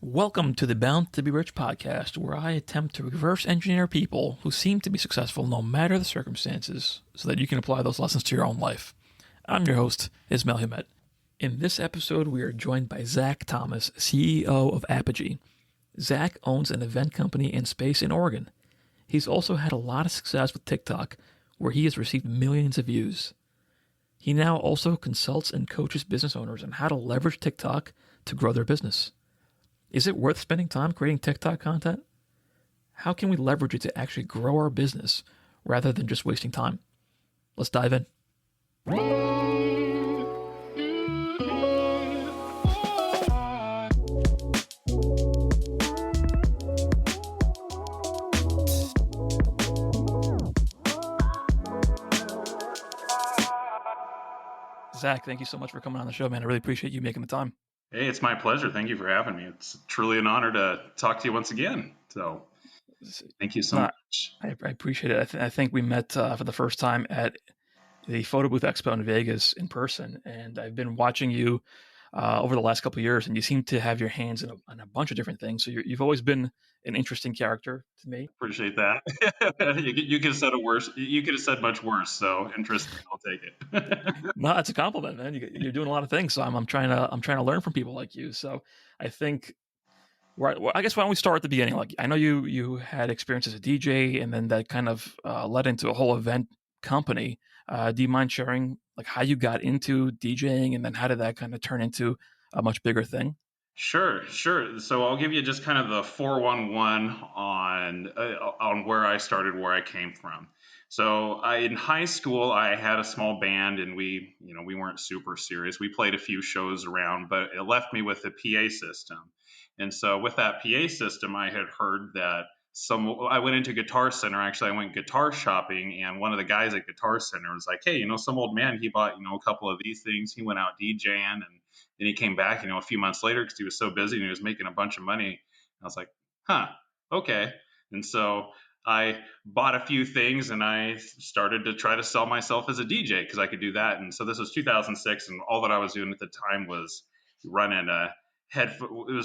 Welcome to the Bound to be Rich podcast, where I attempt to reverse engineer people who seem to be successful no matter the circumstances so that you can apply those lessons to your own life. I'm your host, Ismail Humet. In this episode, we are joined by Zach Thomas, CEO of Apogee. Zach owns an event company in space in Oregon. He's also had a lot of success with TikTok, where he has received millions of views. He now also consults and coaches business owners on how to leverage TikTok to grow their business. Is it worth spending time creating TikTok content? How can we leverage it to actually grow our business rather than just wasting time? Let's dive in. Zach, thank you so much for coming on the show, man. I really appreciate you making the time. Hey, it's my pleasure. Thank you for having me. It's truly an honor to talk to you once again. So thank you so much. I appreciate it. I think we met for the first time at the Photo Booth Expo in Vegas in person, and I've been watching you over the last couple of years, and you seem to have your hands in a bunch of different things. So you've always been an interesting character to me. Appreciate that. You could have said it worse. You could have said much worse. So interesting. I'll take it. No, it's a compliment, man. You're doing a lot of things, so I'm trying to learn from people like you. So I think, I guess why don't we start at the beginning? Like, I know you had experience as a DJ, and then that kind of led into a whole event company. Do you mind sharing like how you got into DJing, and then how did that kind of turn into a much bigger thing? Sure. So I'll give you just kind of the 411 on where I started, where I came from. So in high school, I had a small band, and we weren't super serious. We played a few shows around, but it left me with a PA system. And so with that PA system, I had heard that I went into Guitar Center. Actually, I went guitar shopping, and one of the guys at Guitar Center was like, "Hey, some old man, he bought, a couple of these things. He went out DJing, and then he came back, a few months later because he was so busy and he was making a bunch of money." I was like, "Huh, okay." And so I bought a few things, and I started to try to sell myself as a DJ because I could do that. And so this was 2006, and all that I was doing at the time was running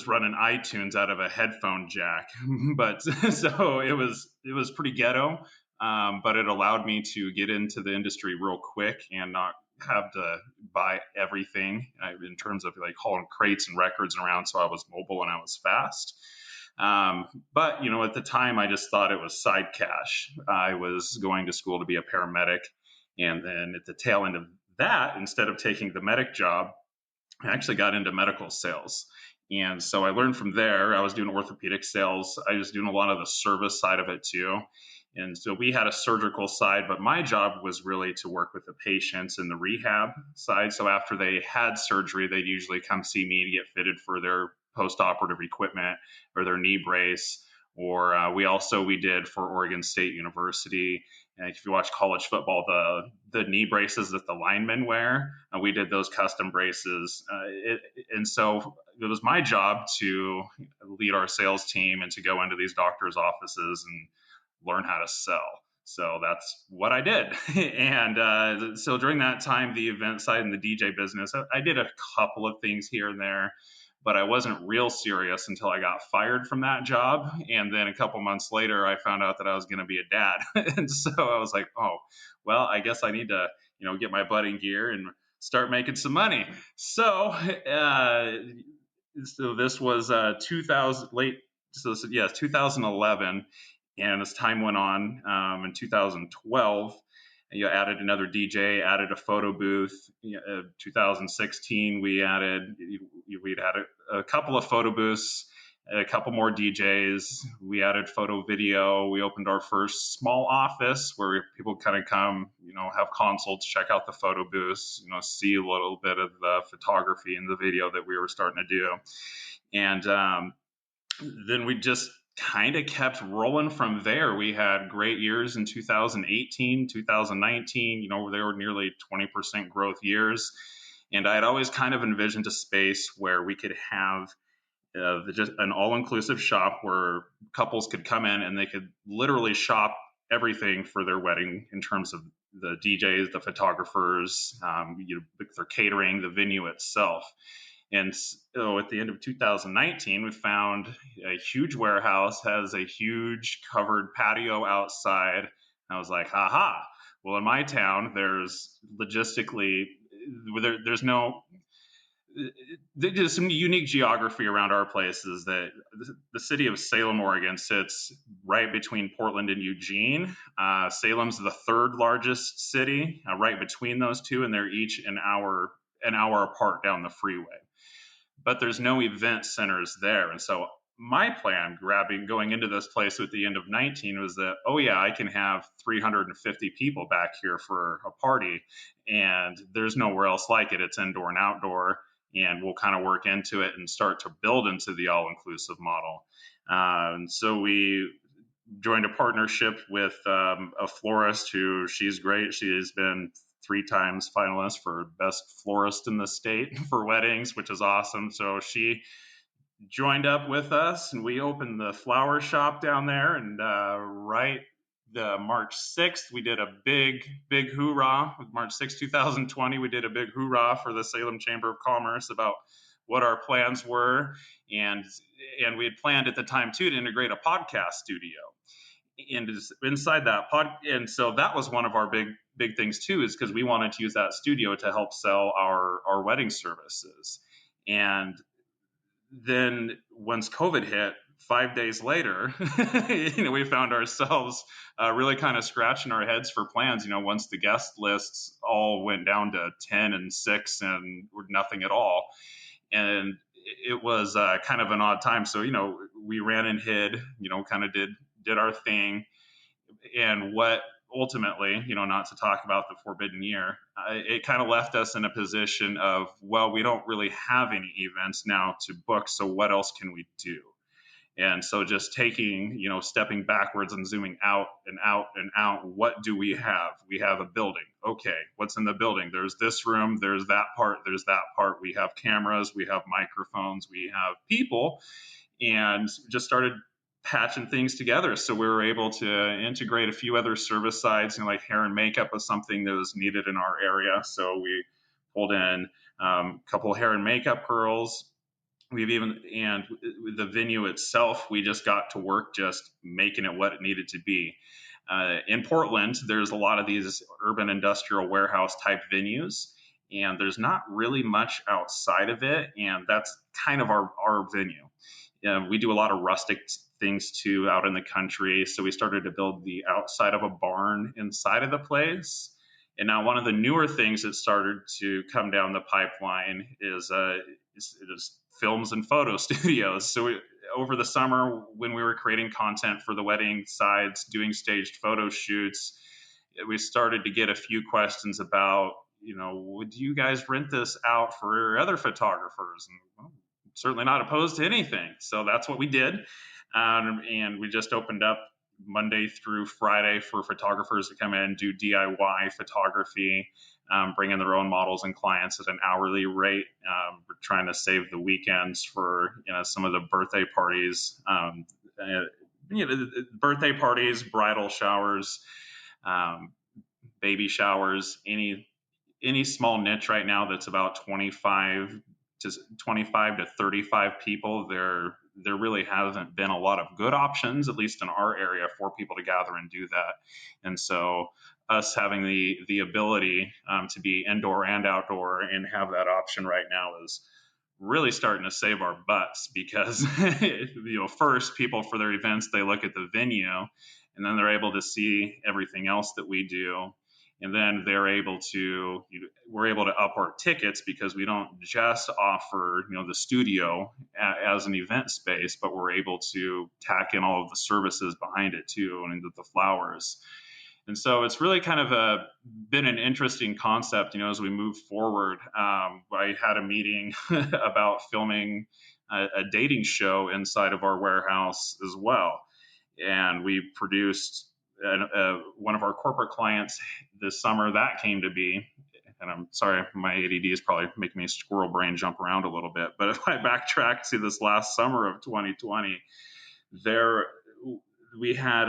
running iTunes out of a headphone jack. But so it was pretty ghetto, but it allowed me to get into the industry real quick and not have to buy everything in terms of like hauling crates and records around. So I was mobile and I was fast. But at the time I just thought it was side cash. I was going to school to be a paramedic. And then at the tail end of that, instead of taking the medic job, I actually got into medical sales. And so I learned from there. I was doing orthopedic sales. I was doing a lot of the service side of it too. And so we had a surgical side, but my job was really to work with the patients in the rehab side. So after they had surgery, they'd usually come see me to get fitted for their post-operative equipment or their knee brace. Or we did for Oregon State University. And if you watch college football, the knee braces that the linemen wear, we did those custom braces. And so it was my job to lead our sales team and to go into these doctors' offices and learn how to sell. So that's what I did. And so during that time, the event side and the DJ business, I did a couple of things here and there, but I wasn't real serious until I got fired from that job. And then a couple months later, I found out that I was going to be a dad. And so I was like, oh, well, I guess I need to, get my butt in gear and start making some money. So, this was 2011. And as time went on, in 2012, added another DJ, added a photo booth. 2016, we'd had a couple of photo booths, a couple more DJs. We added photo video. We opened our first small office where people kind of come, have consults, check out the photo booths, see a little bit of the photography and the video that we were starting to do. And then we just kind of kept rolling from there. We had great years in 2018, 2019. They were nearly 20% growth years. And I had always kind of envisioned a space where we could have just an all-inclusive shop where couples could come in and they could literally shop everything for their wedding in terms of the DJs, the photographers, their catering, the venue itself. And so at the end of 2019, we found a huge warehouse, has a huge covered patio outside. I was like, haha. Well, in my town, there's logistically, there's no, there's some unique geography around our place. Is that the city of Salem, Oregon sits right between Portland and Eugene. Salem's the third largest city, right between those two, and they're each an hour apart down the freeway. But there's no event centers there. And so my plan going into this place at the end of 19 was that, oh yeah, I can have 350 people back here for a party, and there's nowhere else like it. It's indoor and outdoor, and we'll kind of work into it and start to build into the all-inclusive model. So we joined a partnership with a florist who, she's great. She has been 3 times finalist for best florist in the state for weddings, which is awesome. So she joined up with us, and we opened the flower shop down there. And the March 6th, we did a big hoorah. March 6th, 2020, we did a big hoorah for the Salem Chamber of Commerce about what our plans were. And we had planned at the time too to integrate a podcast studio inside that and so that was one of our big things too, is because we wanted to use that studio to help sell our wedding services. And then once COVID hit, 5 days later, we found ourselves really kind of scratching our heads for plans. Once the guest lists all went down to 10 and 6 and nothing at all, and it was kind of an odd time. So we ran and hid, kind of did our thing. And what ultimately, not to talk about the forbidden year, it kind of left us in a position of, well, we don't really have any events now to book, so what else can we do? And so just taking, stepping backwards and zooming out and out and out, what do we have? We have a building. Okay, what's in the building? There's this room, there's that part, there's that part. We have cameras, we have microphones, we have people, and just started patching things together. So we were able to integrate a few other service sides, like hair and makeup was something that was needed in our area. So we pulled in a couple hair and makeup girls. And the venue itself, we just got to work just making it what it needed to be. In Portland, there's a lot of these urban industrial warehouse type venues, and there's not really much outside of it. And that's kind of our venue. We do a lot of rustic things too out in the country. So we started to build the outside of a barn inside of the place. And now one of the newer things that started to come down the pipeline is films and photo studios. So over the summer, when we were creating content for the wedding sides, doing staged photo shoots, we started to get a few questions about, would you guys rent this out for other photographers? And well, certainly not opposed to anything. So that's what we did. And we just opened up Monday through Friday for photographers to come in and do DIY photography, bring in their own models and clients at an hourly rate. We're trying to save the weekends for some of the birthday parties, birthday parties, bridal showers, baby showers, any small niche right now that's about 25 to 35 people. There really hasn't been a lot of good options, at least in our area, for people to gather and do that. And so us having the ability to be indoor and outdoor and have that option right now is really starting to save our butts, because first, people for their events, they look at the venue, and then they're able to see everything else that we do. And then we're able to up our tickets, because we don't just offer, the studio as an event space, but we're able to tack in all of the services behind it too, and the flowers. And so it's really kind of been an interesting concept, as we move forward. I had a meeting about filming a dating show inside of our warehouse as well. And we produced one of our corporate clients this summer that came to be, and I'm sorry, my ADD is probably making me squirrel brain jump around a little bit, but if I backtrack to this last summer of 2020, we had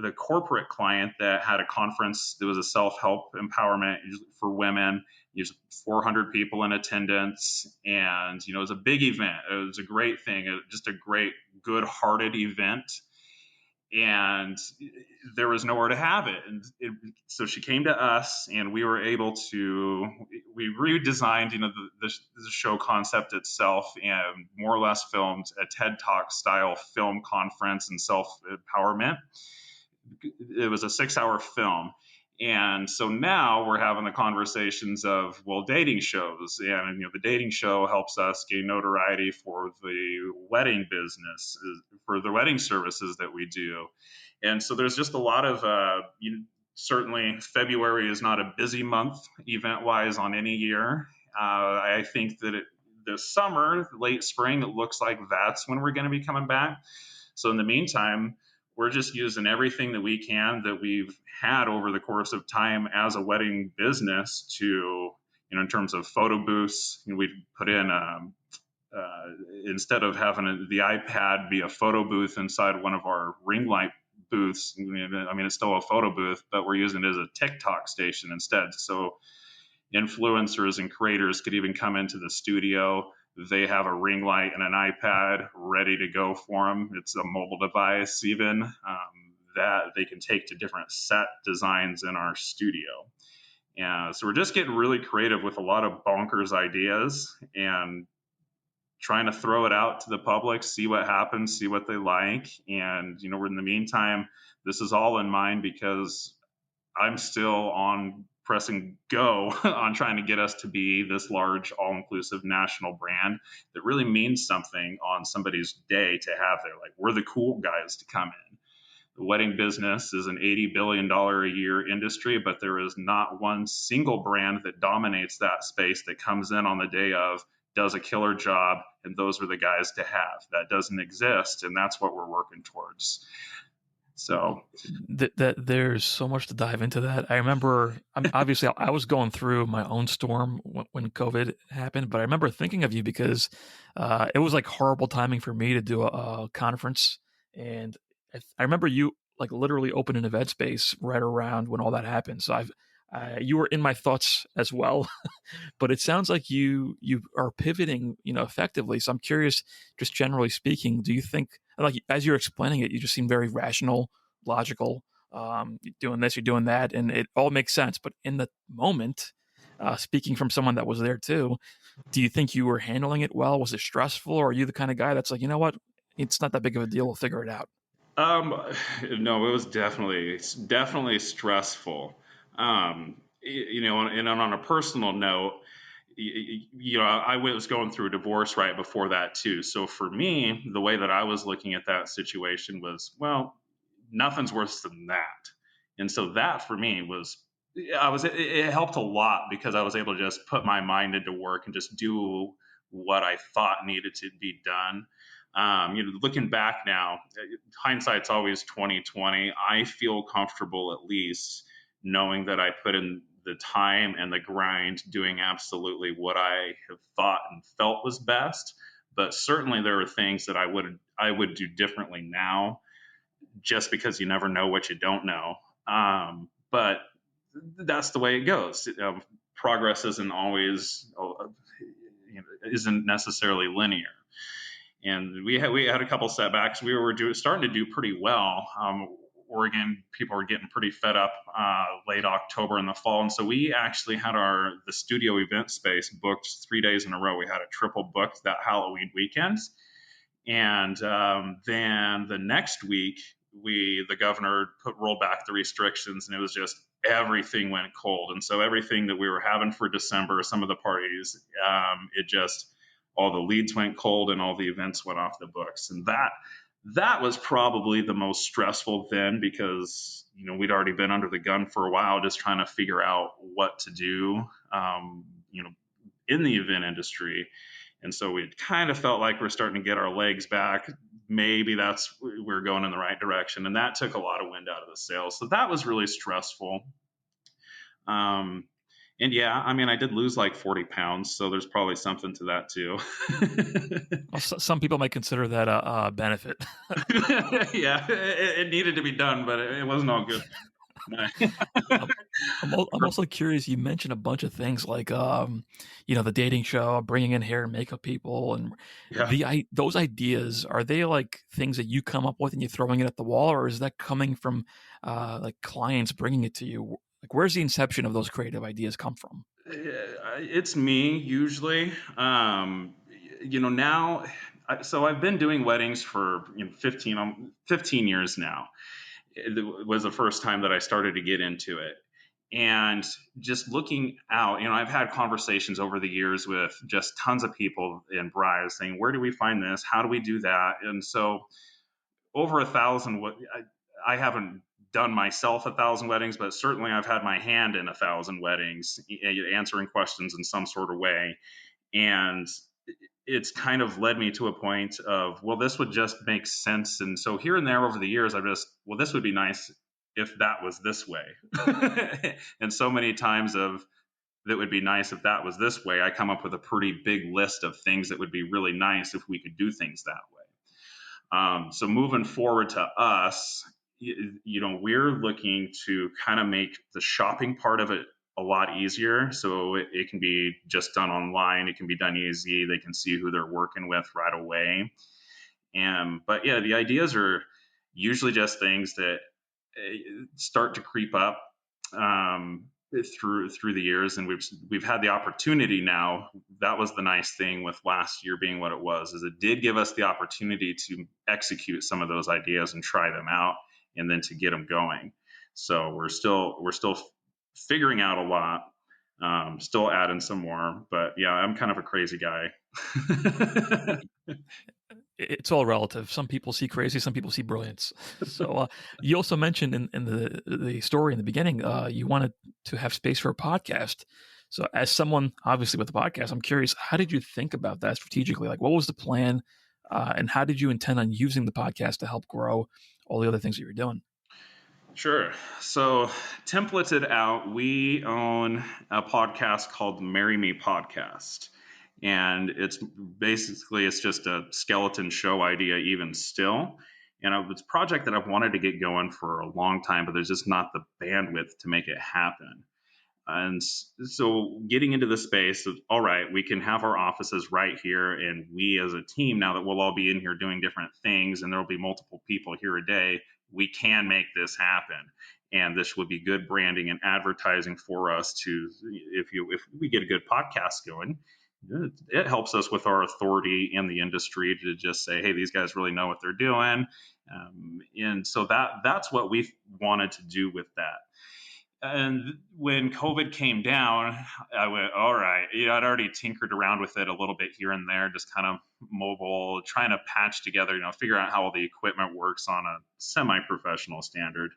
the corporate client that had a conference that was a self-help empowerment for women, 400 people in attendance, and it was a big event. It was a great thing, just a great, good-hearted event, and there was nowhere to have it. And so she came to us, and we were able to, we redesigned, the show concept itself, and more or less filmed a TED Talk style film conference and self-empowerment. It was a 6-hour film. And so now we're having the conversations of, well, dating shows, and the dating show helps us gain notoriety for the wedding business, for the wedding services that we do. And so there's just a lot of, certainly February is not a busy month event-wise on any year. I think that this summer, late spring, it looks like that's when we're going to be coming back. So in the meantime, we're just using everything that we can that we've had over the course of time as a wedding business to, in terms of photo booths, we put in, instead of having the iPad be a photo booth inside one of our ring light booths, it's still a photo booth, but we're using it as a TikTok station instead. So influencers and creators could even come into the studio. They have a ring light and an iPad ready to go for them. It's a mobile device even that they can take to different set designs in our studio. And so we're just getting really creative with a lot of bonkers ideas and trying to throw it out to the public, see what happens, see what they like. And, we're in the meantime, this is all in mind because I'm still on pressing go on trying to get us to be this large, all-inclusive national brand that really means something on somebody's day to have there. Like, we're the cool guys to come in. The wedding business is an $80 billion a year industry, but there is not one single brand that dominates that space that comes in on the day of, does a killer job, and those are the guys to have. That doesn't exist, and that's what we're working towards. So that there's so much to dive into that. I remember, obviously, I was going through my own storm when COVID happened, but I remember thinking of you because it was like horrible timing for me to do a conference, and I remember you like literally opened an event space right around when all that happened. So you were in my thoughts as well, but it sounds like you are pivoting, effectively. So I'm curious, just generally speaking, do you think, like as you're explaining it, you just seem very rational, logical. You're doing this, you're doing that, and it all makes sense. But in the moment, speaking from someone that was there too, do you think you were handling it well? Was it stressful, or are you the kind of guy that's like, you know what, it's not that big of a deal, we'll figure it out? No, it was definitely stressful. And on a personal note, I was going through a divorce right before that too. So for me, the way that I was looking at that situation was, well, nothing's worse than that. And so that for me was, it helped a lot because I was able to just put my mind into work and just do what I thought needed to be done. Looking back now, hindsight's always 2020. I feel comfortable at least knowing that I put in the time and the grind doing absolutely what I have thought and felt was best. But certainly there are things that I would do differently now, just because you never know what you don't know. But that's the way it goes. Progress isn't always, isn't necessarily linear. And we had a couple setbacks. We were starting to do pretty well. Oregon people were getting pretty fed up late October in the fall, and so we actually had the studio event space booked 3 days in a row. We had it triple booked that Halloween weekend, and then the next week the governor rolled back the restrictions, and it was just everything went cold. And so everything that we were having for December, some of the parties, all the leads went cold and all the events went off the books. And that was probably the most stressful then, because we'd already been under the gun for a while just trying to figure out what to do in the event industry. And so we kind of felt like we're starting to get our legs back. Maybe we're going in the right direction. And that took a lot of wind out of the sails. So that was really stressful. And yeah, I did lose like 40 pounds, so there's probably something to that too. Well, some people might consider that a benefit. Yeah, it needed to be done, but it wasn't all good. I'm, I'm also curious. You mentioned a bunch of things like, the dating show, bringing in hair and makeup people, and Yeah. those ideas. Are they like things that you come up with and you're throwing it at the wall, or is that coming from like clients bringing it to you? Like, where's the inception of those creative ideas come from? It's me usually. Now, so I've been doing weddings for 15 years now. It was the first time that I started to get into it. And just looking out, I've had conversations over the years with just tons of people in brides saying, where do we find this? How do we do that? And so over 1,000, I haven't done myself 1,000 weddings, but certainly I've had my hand in 1,000 weddings, answering questions in some sort of way. And it's kind of led me to a point of, well, this would just make sense. And so here and there over the years, well, this would be nice if that was this way. And so many times of that would be nice if that was this way, I come up with a pretty big list of things that would be really nice if we could do things that way. So moving forward to us, we're looking to kind of make the shopping part of it a lot easier. So it can be just done online. It can be done easy. They can see who they're working with right away. But yeah, the ideas are usually just things that start to creep up through the years, and we've had the opportunity now. That was the nice thing with last year being what it was, is it did give us the opportunity to execute some of those ideas and try them out, and then to get them going. So we're still figuring out a lot, still adding some more, but yeah, I'm kind of a crazy guy. It's all relative. Some people see crazy, some people see brilliance. So you also mentioned in the story in the beginning, you wanted to have space for a podcast. So as someone obviously with the podcast, I'm curious, how did you think about that strategically? Like, what was the plan, and how did you intend on using the podcast to help grow all the other things that you're doing? Sure. So, templated out, we own a podcast called Marry Me Podcast. And it's just a skeleton show idea, even still. And it's a project that I've wanted to get going for a long time, but there's just not the bandwidth to make it happen. And so getting into the space of, all right, we can have our offices right here. And we as a team, now that we'll all be in here doing different things and there'll be multiple people here a day, we can make this happen. And this would be good branding and advertising for us to, if we get a good podcast going, it helps us with our authority in the industry to just say, hey, these guys really know what they're doing. And so that's what we wanted to do with that. And when COVID came down, I went, all right. I'd already tinkered around with it a little bit here and there, just kind of mobile, trying to patch together, figure out how all the equipment works on a semi-professional standard.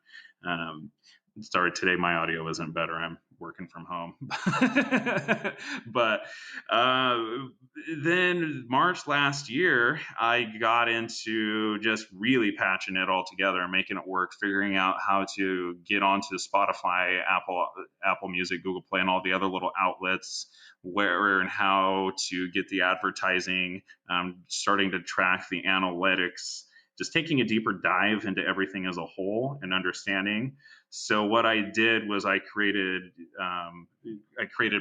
Sorry, today my audio isn't better. I'm working from home. But then March last year, I got into just really patching it all together and making it work, figuring out how to get onto Spotify, Apple Music, Google Play, and all the other little outlets, where and how to get the advertising, starting to track the analytics, just taking a deeper dive into everything as a whole and understanding. So what I did was I created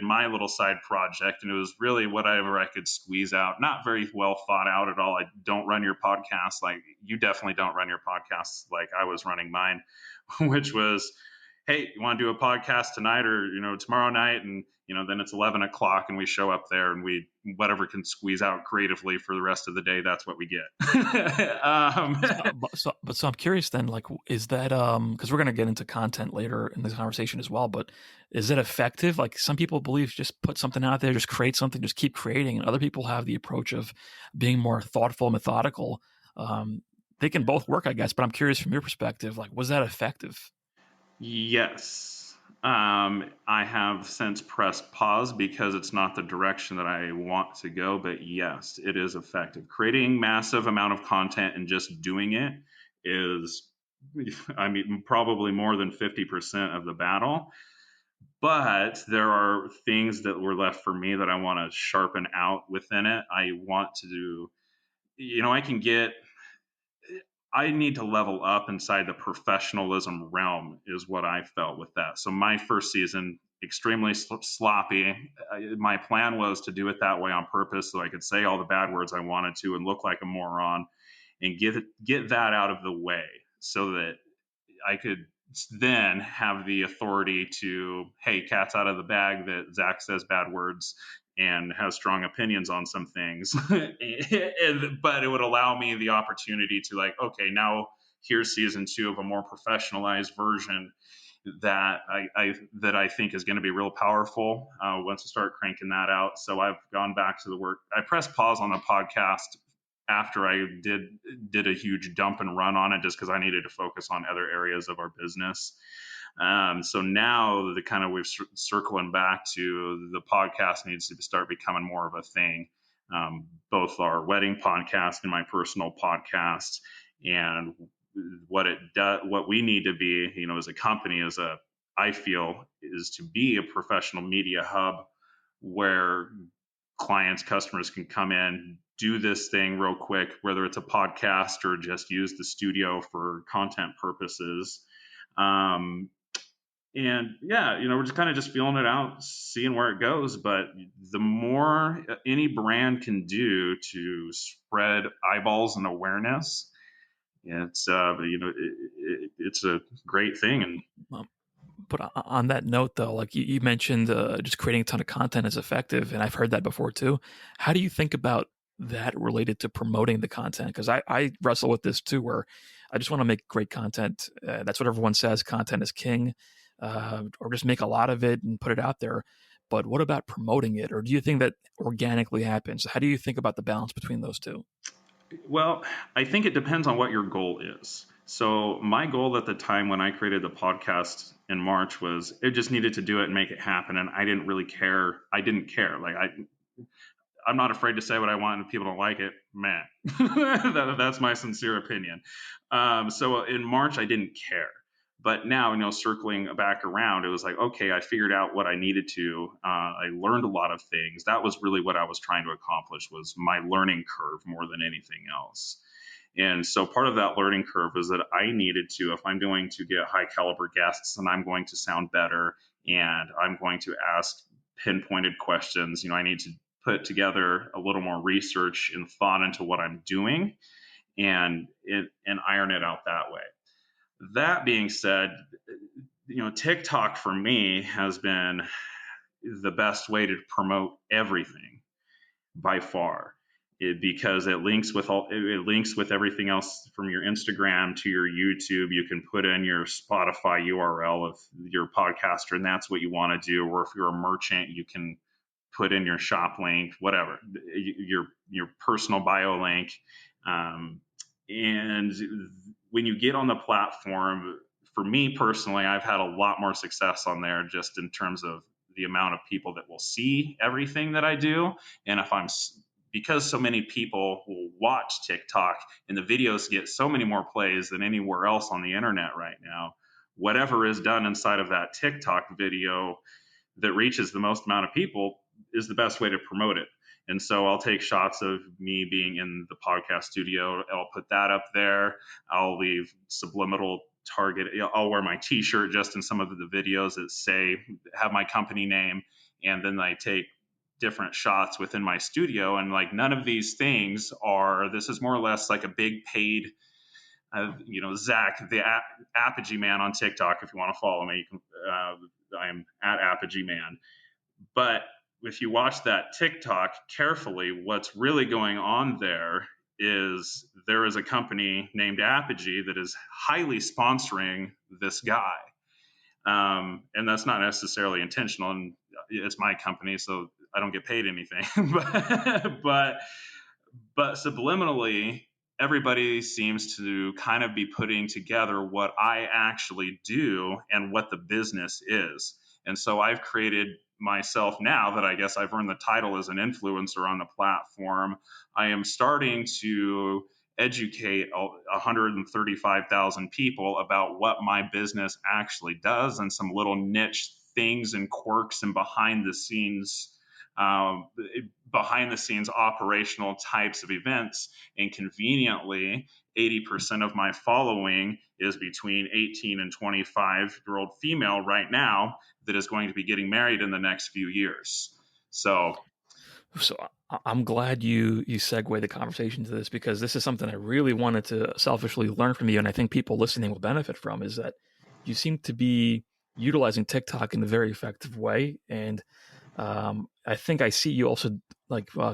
my little side project, and it was really whatever I could squeeze out. Not very well thought out at all. I don't run your podcast like you definitely don't run your podcasts like I was running mine, which was, hey, you want to do a podcast tonight or tomorrow night, and then it's 11 o'clock and we show up there and we whatever can squeeze out creatively for the rest of the day, that's what we get. So I'm curious then, like, is that because we're going to get into content later in this conversation as well, but is it effective? Like, some people believe just put something out there, just create something, just keep creating, and other people have the approach of being more thoughtful, methodical. They can both work, I guess, but I'm curious from your perspective, like, was that effective? Yes. I have since pressed pause because it's not the direction that I want to go, but yes, it is effective. Creating massive amount of content and just doing it is, probably more than 50% of the battle. But there are things that were left for me that I want to sharpen out within it. I want to do, I can get I need to level up inside the professionalism realm is what I felt with that. So my first season, extremely sloppy. My plan was to do it that way on purpose so I could say all the bad words I wanted to and look like a moron and get that out of the way so that I could then have the authority to, hey, cat's out of the bag that Zach says bad words and has strong opinions on some things. But it would allow me the opportunity to like, okay, now here's season 2 of a more professionalized version that I think is going to be real powerful once I start cranking that out. So I've gone back to the work. I pressed pause on the podcast after I did a huge dump and run on it just because I needed to focus on other areas of our business. So now the kind of we're circling back to the podcast needs to start becoming more of a thing. Both our wedding podcast and my personal podcast, and what it does, what we need to be, as a company, I feel is to be a professional media hub where clients, customers can come in, do this thing real quick, whether it's a podcast or just use the studio for content purposes. And yeah, we're just kind of just feeling it out, seeing where it goes. But the more any brand can do to spread eyeballs and awareness, it's it's a great thing. And But on that note, though, like you mentioned, just creating a ton of content is effective, and I've heard that before too. How do you think about that related to promoting the content? Because I wrestle with this too, where I just want to make great content. That's what everyone says, content is king, or just make a lot of it and put it out there. But what about promoting it? Or do you think that organically happens? How do you think about the balance between those two? Well, I think it depends on what your goal is. So my goal at the time when I created the podcast in March was it just needed to do it and make it happen, and I didn't really care. I didn't care. Like I'm not afraid to say what I want, and if people don't like it, man, that's my sincere opinion. So in March, I didn't care. But now, circling back around, it was like, okay, I figured out what I needed to. I learned a lot of things. That was really what I was trying to accomplish, was my learning curve more than anything else. And so part of that learning curve is that I needed to, if I'm going to get high caliber guests and I'm going to sound better and I'm going to ask pinpointed questions, I need to put together a little more research and thought into what I'm doing and iron it out that way. That being said, TikTok for me has been the best way to promote everything by far. Because it links with everything else from your Instagram to your YouTube. You can put in your Spotify URL if you're a podcaster and that's what you want to do, or if you're a merchant, you can put in your shop link, whatever, your personal bio link. And when you get on the platform, for me personally, I've had a lot more success on there just in terms of the amount of people that will see everything that I do. And because so many people will watch TikTok and the videos get so many more plays than anywhere else on the internet right now, whatever is done inside of that TikTok video that reaches the most amount of people is the best way to promote it. And so I'll take shots of me being in the podcast studio. I'll put that up there. I'll leave subliminal target. I'll wear my t-shirt just in some of the videos that have my company name. And then I take different shots within my studio. And like none of these things this is more or less like a big paid, Zach, the Apogee Man on TikTok. If you want to follow me, you can, I'm at Apogee Man. But if you watch that TikTok carefully, what's really going on there is a company named Apogee that is highly sponsoring this guy. And that's not necessarily intentional. And it's my company, so I don't get paid anything. but subliminally, everybody seems to kind of be putting together what I actually do and what the business is. And so I've created myself, now that I guess I've earned the title as an influencer on the platform, I am starting to educate 135,000 people about what my business actually does and some little niche things and quirks and behind the scenes behind the scenes operational types of events. And conveniently, 80% of my following is between 18 and 25-year-old female right now that is going to be getting married in the next few years. So I'm glad you segue the conversation to this, because this is something I really wanted to selfishly learn from you, and I think people listening will benefit from, is that you seem to be utilizing TikTok in a very effective way. And I think I see you also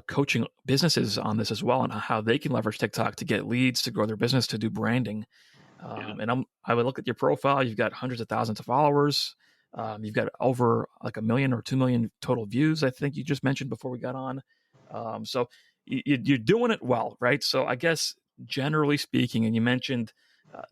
coaching businesses on this as well, and how they can leverage TikTok to get leads, to grow their business, to do branding. And I would look at your profile. You've got hundreds of thousands of followers. You've got over like 1 million or 2 million total views, I think you just mentioned before we got on. So you're doing it well, right? So I guess generally speaking, and you mentioned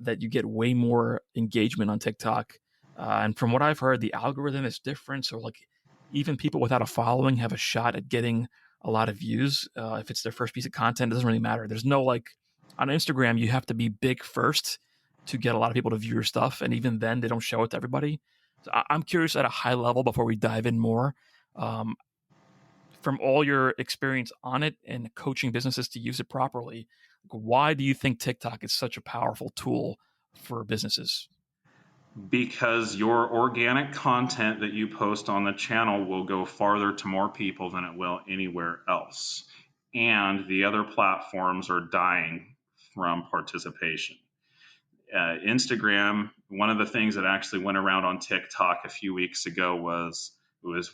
that you get way more engagement on TikTok. And from what I've heard, the algorithm is different. So like even people without a following have a shot at getting a lot of views. If it's their first piece of content, it doesn't really matter. There's no like on Instagram, you have to be big first to get a lot of people to view your stuff. And even then, they don't show it to everybody. So I'm curious at a high level, before we dive in more, from all your experience on it and coaching businesses to use it properly, why do you think TikTok is such a powerful tool for businesses? Because your organic content that you post on the channel will go farther to more people than it will anywhere else. And the other platforms are dying from participation. Instagram, one of the things that actually went around on TikTok a few weeks ago was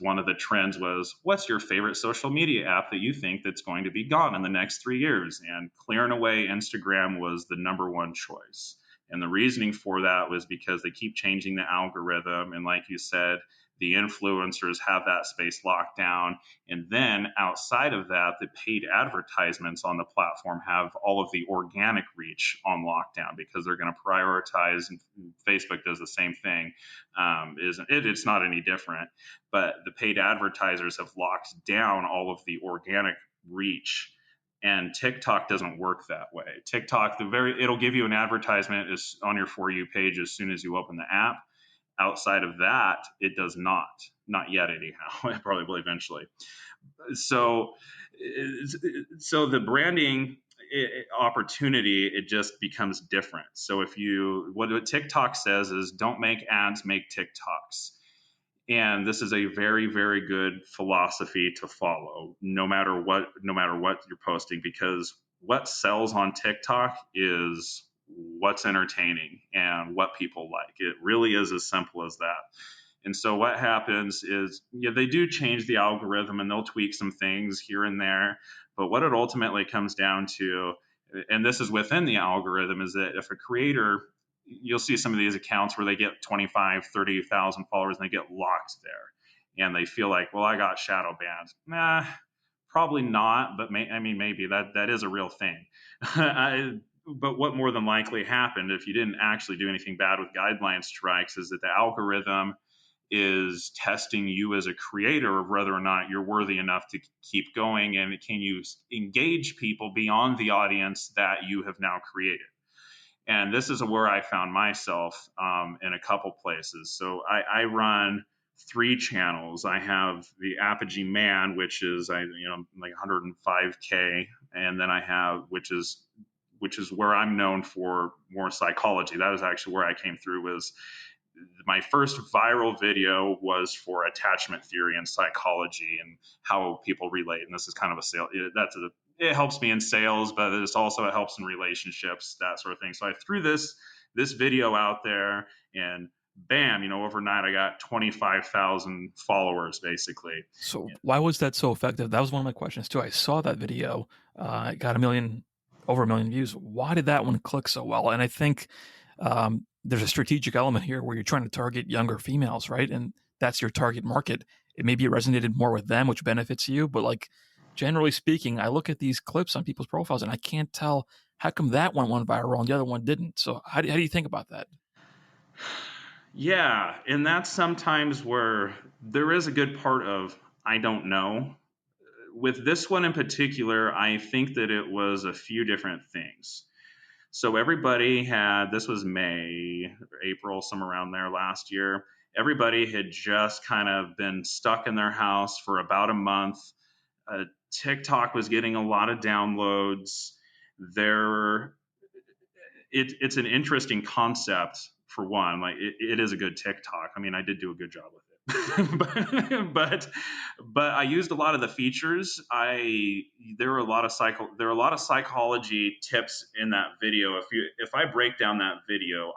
one of the trends was, what's your favorite social media app that you think that's going to be gone in the next 3 years? And clear and away, Instagram was the number one choice. And the reasoning for that was because they keep changing the algorithm. And like you said, the influencers have that space locked down. And then outside of that, the paid advertisements on the platform have all of the organic reach on lockdown, because they're going to prioritize, and Facebook does the same thing. It's not any different, but the paid advertisers have locked down all of the organic reach. And TikTok doesn't work that way. TikTok, it'll give you an advertisement on your For You page as soon as you open the app. Outside of that, it does not yet anyhow. It probably will eventually. So the branding opportunity, it just becomes different. So what TikTok says is, don't make ads, make TikToks. And this is a very, very good philosophy to follow, no matter what you're posting, because what sells on TikTok is what's entertaining and what people like. It really is as simple as that. And so what happens is, they do change the algorithm and they'll tweak some things here and there. But what it ultimately comes down to, and this is within the algorithm, is that if a creator, you'll see some of these accounts where they get 25, 30,000 followers and they get locked there. And they feel like, well, I got shadow banned. Nah, probably not, but maybe that is a real thing. But what more than likely happened, if you didn't actually do anything bad with guideline strikes, is that the algorithm is testing you as a creator of whether or not you're worthy enough to keep going, and can you engage people beyond the audience that you have now created. And this is where I found myself in a couple places. So I run 3 channels. I have the Apogee Man, which is like 105K, and then I have which is where I'm known for more psychology. That is actually where I came through. Was my first viral video was for attachment theory and psychology and how people relate. And this is kind of a sale. It helps me in sales, but it helps in relationships, that sort of thing. So I threw this video out there, and bam, overnight I got 25,000 followers basically. So why was that so effective? That was one of my questions too. I saw that video. It got over 1 million views. Why did that one click so well? And I think there's a strategic element here where you're trying to target younger females, right? And that's your target market. It maybe resonated more with them, which benefits you. But like generally speaking, I look at these clips on people's profiles and I can't tell how come that one went viral and the other one didn't. So how do you think about that? Yeah, and that's sometimes where there is a good part of I don't know. With this one in particular, I think that it was a few different things. So everybody this was May, April, somewhere around there last year. everybody had just kind of been stuck in their house for about a month. TikTok was getting a lot of downloads. There, it's an interesting concept for one. Like it is a good TikTok. I mean, I did do a good job with it, but I used a lot of the features. There were a lot of psychology tips in that video. If I break down that video,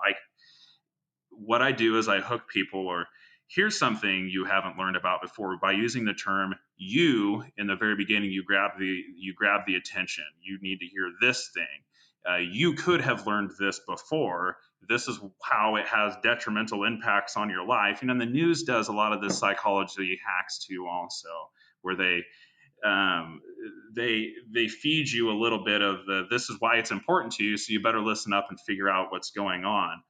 what I do is I hook people, or here's something you haven't learned about before, by using the term you in the very beginning. You grab the attention. You need to hear this thing. You could have learned this before. This is how it has detrimental impacts on your life. And then the news does a lot of this psychology hacks too, also, where they feed you a little bit of this is why it's important to you, so you better listen up and figure out what's going on.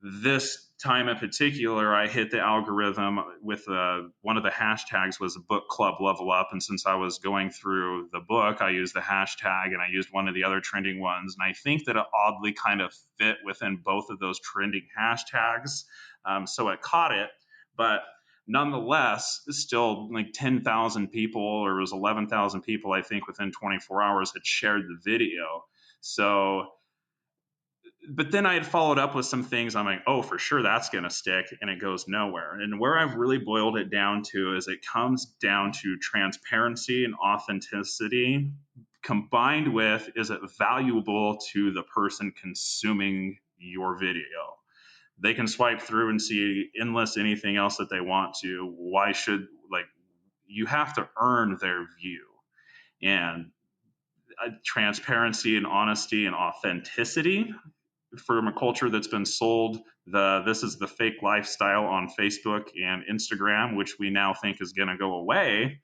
This time in particular, I hit the algorithm with one of the hashtags was book club level up. And since I was going through the book, I used the hashtag, and I used one of the other trending ones. And I think that it oddly kind of fit within both of those trending hashtags. So it caught it. But nonetheless, still like 10,000 people, or it was 11,000 people, I think, within 24 hours had shared the video. So, but then I had followed up with some things. I'm like, oh, for sure that's going to stick, and it goes nowhere. And where I've really boiled it down to is it comes down to transparency and authenticity combined with, is it valuable to the person consuming your video? They can swipe through and see endless anything else that they want to. Why should, like, you have to earn their view. And transparency and honesty and authenticity from a culture that's been sold this is the fake lifestyle on Facebook and Instagram, which we now think is going to go away,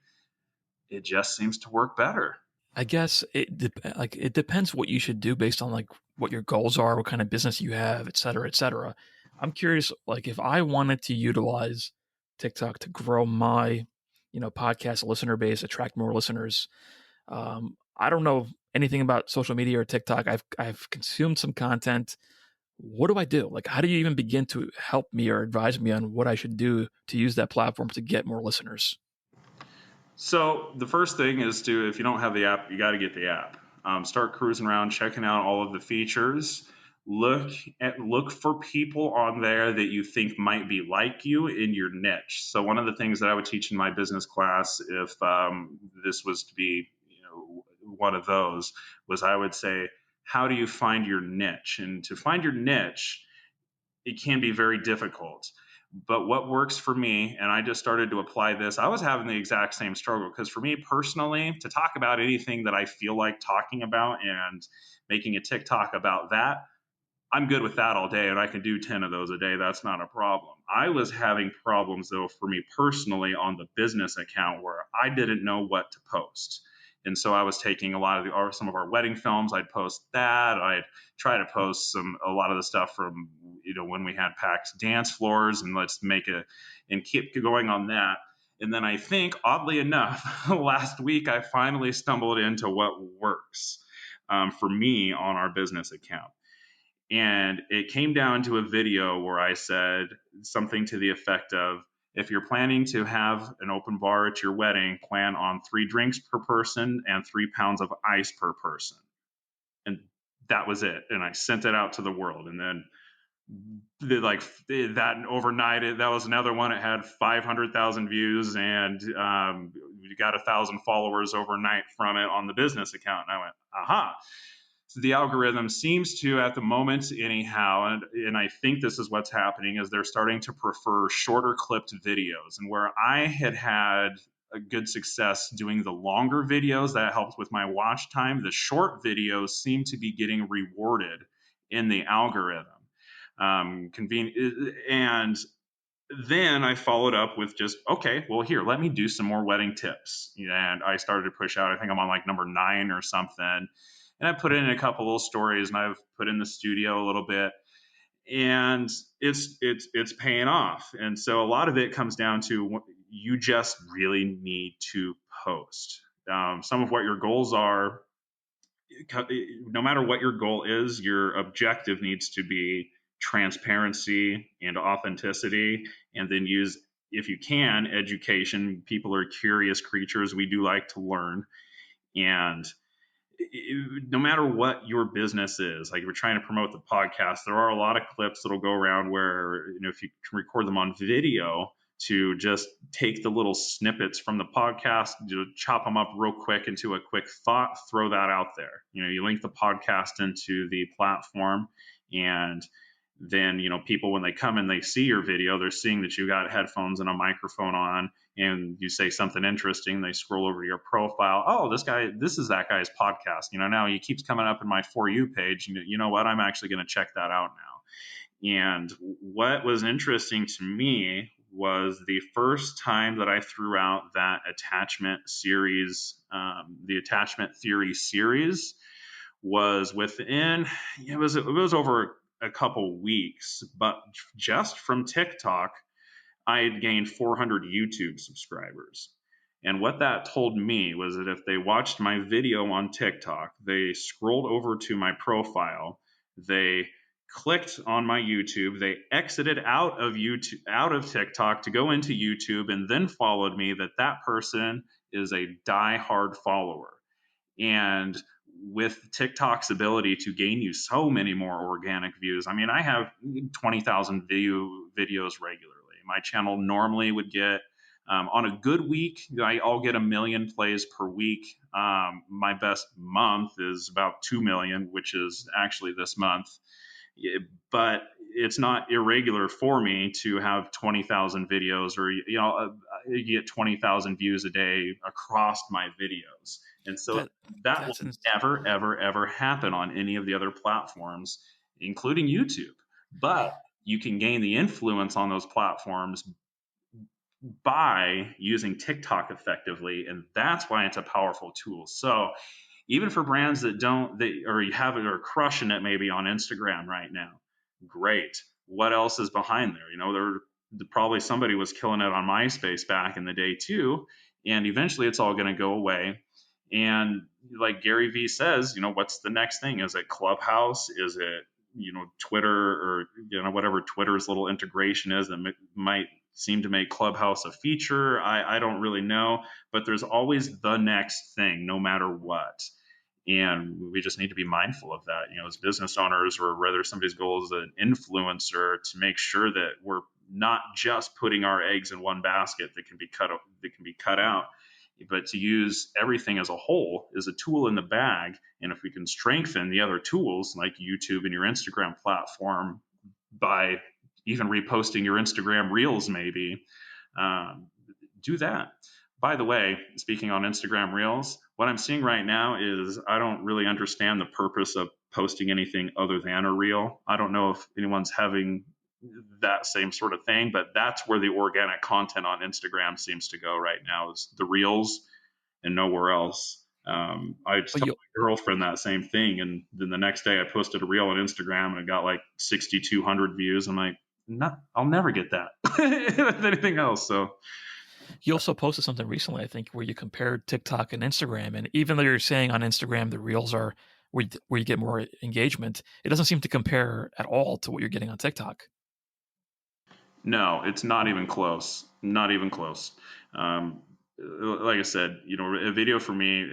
it just seems to work better. I guess it depends what you should do based on like what your goals are, what kind of business you have, et cetera, et cetera. I'm curious, like if I wanted to utilize TikTok to grow my, podcast listener base, attract more listeners. I don't know anything about social media or TikTok. I've consumed some content. What do I do? Like, how do you even begin to help me or advise me on what I should do to use that platform to get more listeners? So the first thing is if you don't have the app, you got to get the app. Start cruising around, checking out all of the features. Look for people on there that you think might be like you in your niche. So one of the things that I would teach in my business class, if this was to be one of those, was I would say, how do you find your niche? And to find your niche, it can be very difficult. But what works for me, and I just started to apply this, I was having the exact same struggle, because for me personally, to talk about anything that I feel like talking about and making a TikTok about that, I'm good with that all day, and I can do 10 of those a day. That's not a problem. I was having problems, though, for me personally on the business account, where I didn't know what to post. And so I was taking some of our wedding films. I'd post that. I'd try to post a lot of the stuff from, when we had packed dance floors, and and keep going on that. And then I think, oddly enough, last week I finally stumbled into what works for me on our business account. And it came down to a video where I said something to the effect of, if you're planning to have an open bar at your wedding, plan on 3 drinks per person and 3 pounds of ice per person. And that was it. And I sent it out to the world. And then that overnight, that was another one. It had 500,000 views, and we got 1,000 followers overnight from it on the business account. And I went, aha. So the algorithm seems to, at the moment anyhow, and I think this is what's happening, is they're starting to prefer shorter clipped videos. And where I had a good success doing the longer videos, that helped with my watch time, the short videos seem to be getting rewarded in the algorithm. And then I followed up with just, okay, well, here, let me do some more wedding tips. And I started to push out, I think I'm on like number 9 or something. And I put in a couple little stories, and I've put in the studio a little bit, and it's paying off. And so a lot of it comes down to, you just really need to post. Some of what your goals are, no matter what your goal is, your objective needs to be transparency and authenticity, and then use, if you can, education. People are curious creatures. We do like to learn. And no matter what your business is, like if we're trying to promote the podcast, there are a lot of clips that'll go around where, if you can record them on video, to just take the little snippets from the podcast, chop them up real quick into a quick thought, throw that out there. You link the podcast into the platform, and then people, when they come and they see your video, they're seeing that you got headphones and a microphone on, and you say something interesting. They scroll over to your profile. Oh, this is that guy's podcast. Now he keeps coming up in my For You page. You know what? I'm actually going to check that out now. And what was interesting to me was the first time that I threw out that attachment series, the attachment theory series, was within, it was over a couple weeks, but just from TikTok, I had gained 400 YouTube subscribers. And what that told me was that if they watched my video on TikTok, they scrolled over to my profile, they clicked on my YouTube, they exited out of TikTok to go into YouTube, and then followed me, that person is a die-hard follower. And with TikTok's ability to gain you so many more organic views, I have 20,000 videos regularly. My channel normally would get, on a good week, I'll get 1 million plays per week. My best month is about 2 million, which is actually this month. But it's not irregular for me to have 20,000 videos, or you get 20,000 views a day across my videos. And so that will never, ever, ever happen on any of the other platforms, including YouTube. But you can gain the influence on those platforms by using TikTok effectively, and that's why it's a powerful tool. So even for brands that are crushing it maybe on Instagram right now, great. What else is behind there? Probably somebody was killing it on MySpace back in the day too, and eventually it's all going to go away. And like Gary Vee says, what's the next thing? Is it Clubhouse? Is it Twitter, or whatever Twitter's little integration is that might seem to make Clubhouse a feature? I don't really know, but there's always the next thing, no matter what. And we just need to be mindful of that, as business owners, or whether somebody's goal is an influencer, to make sure that we're not just putting our eggs in one basket that can be cut out, but to use everything as a whole, as a tool in the bag. And if we can strengthen the other tools like YouTube and your Instagram platform by even reposting your Instagram reels, maybe, do that. By the way, speaking on Instagram reels, what I'm seeing right now is I don't really understand the purpose of posting anything other than a reel. I don't know if anyone's having that same sort of thing, but that's where the organic content on Instagram seems to go right now, is the reels and nowhere else. I just told my girlfriend that same thing, and then the next day I posted a reel on Instagram and it got like 6,200 views. I'm like, I'll never get that with anything else. So you also posted something recently, I think, where you compared TikTok and Instagram, and even though you're saying on Instagram the reels are where you get more engagement, it doesn't seem to compare at all to what you're getting on TikTok. No, it's not even close. Not even close. Like I said, a video for me,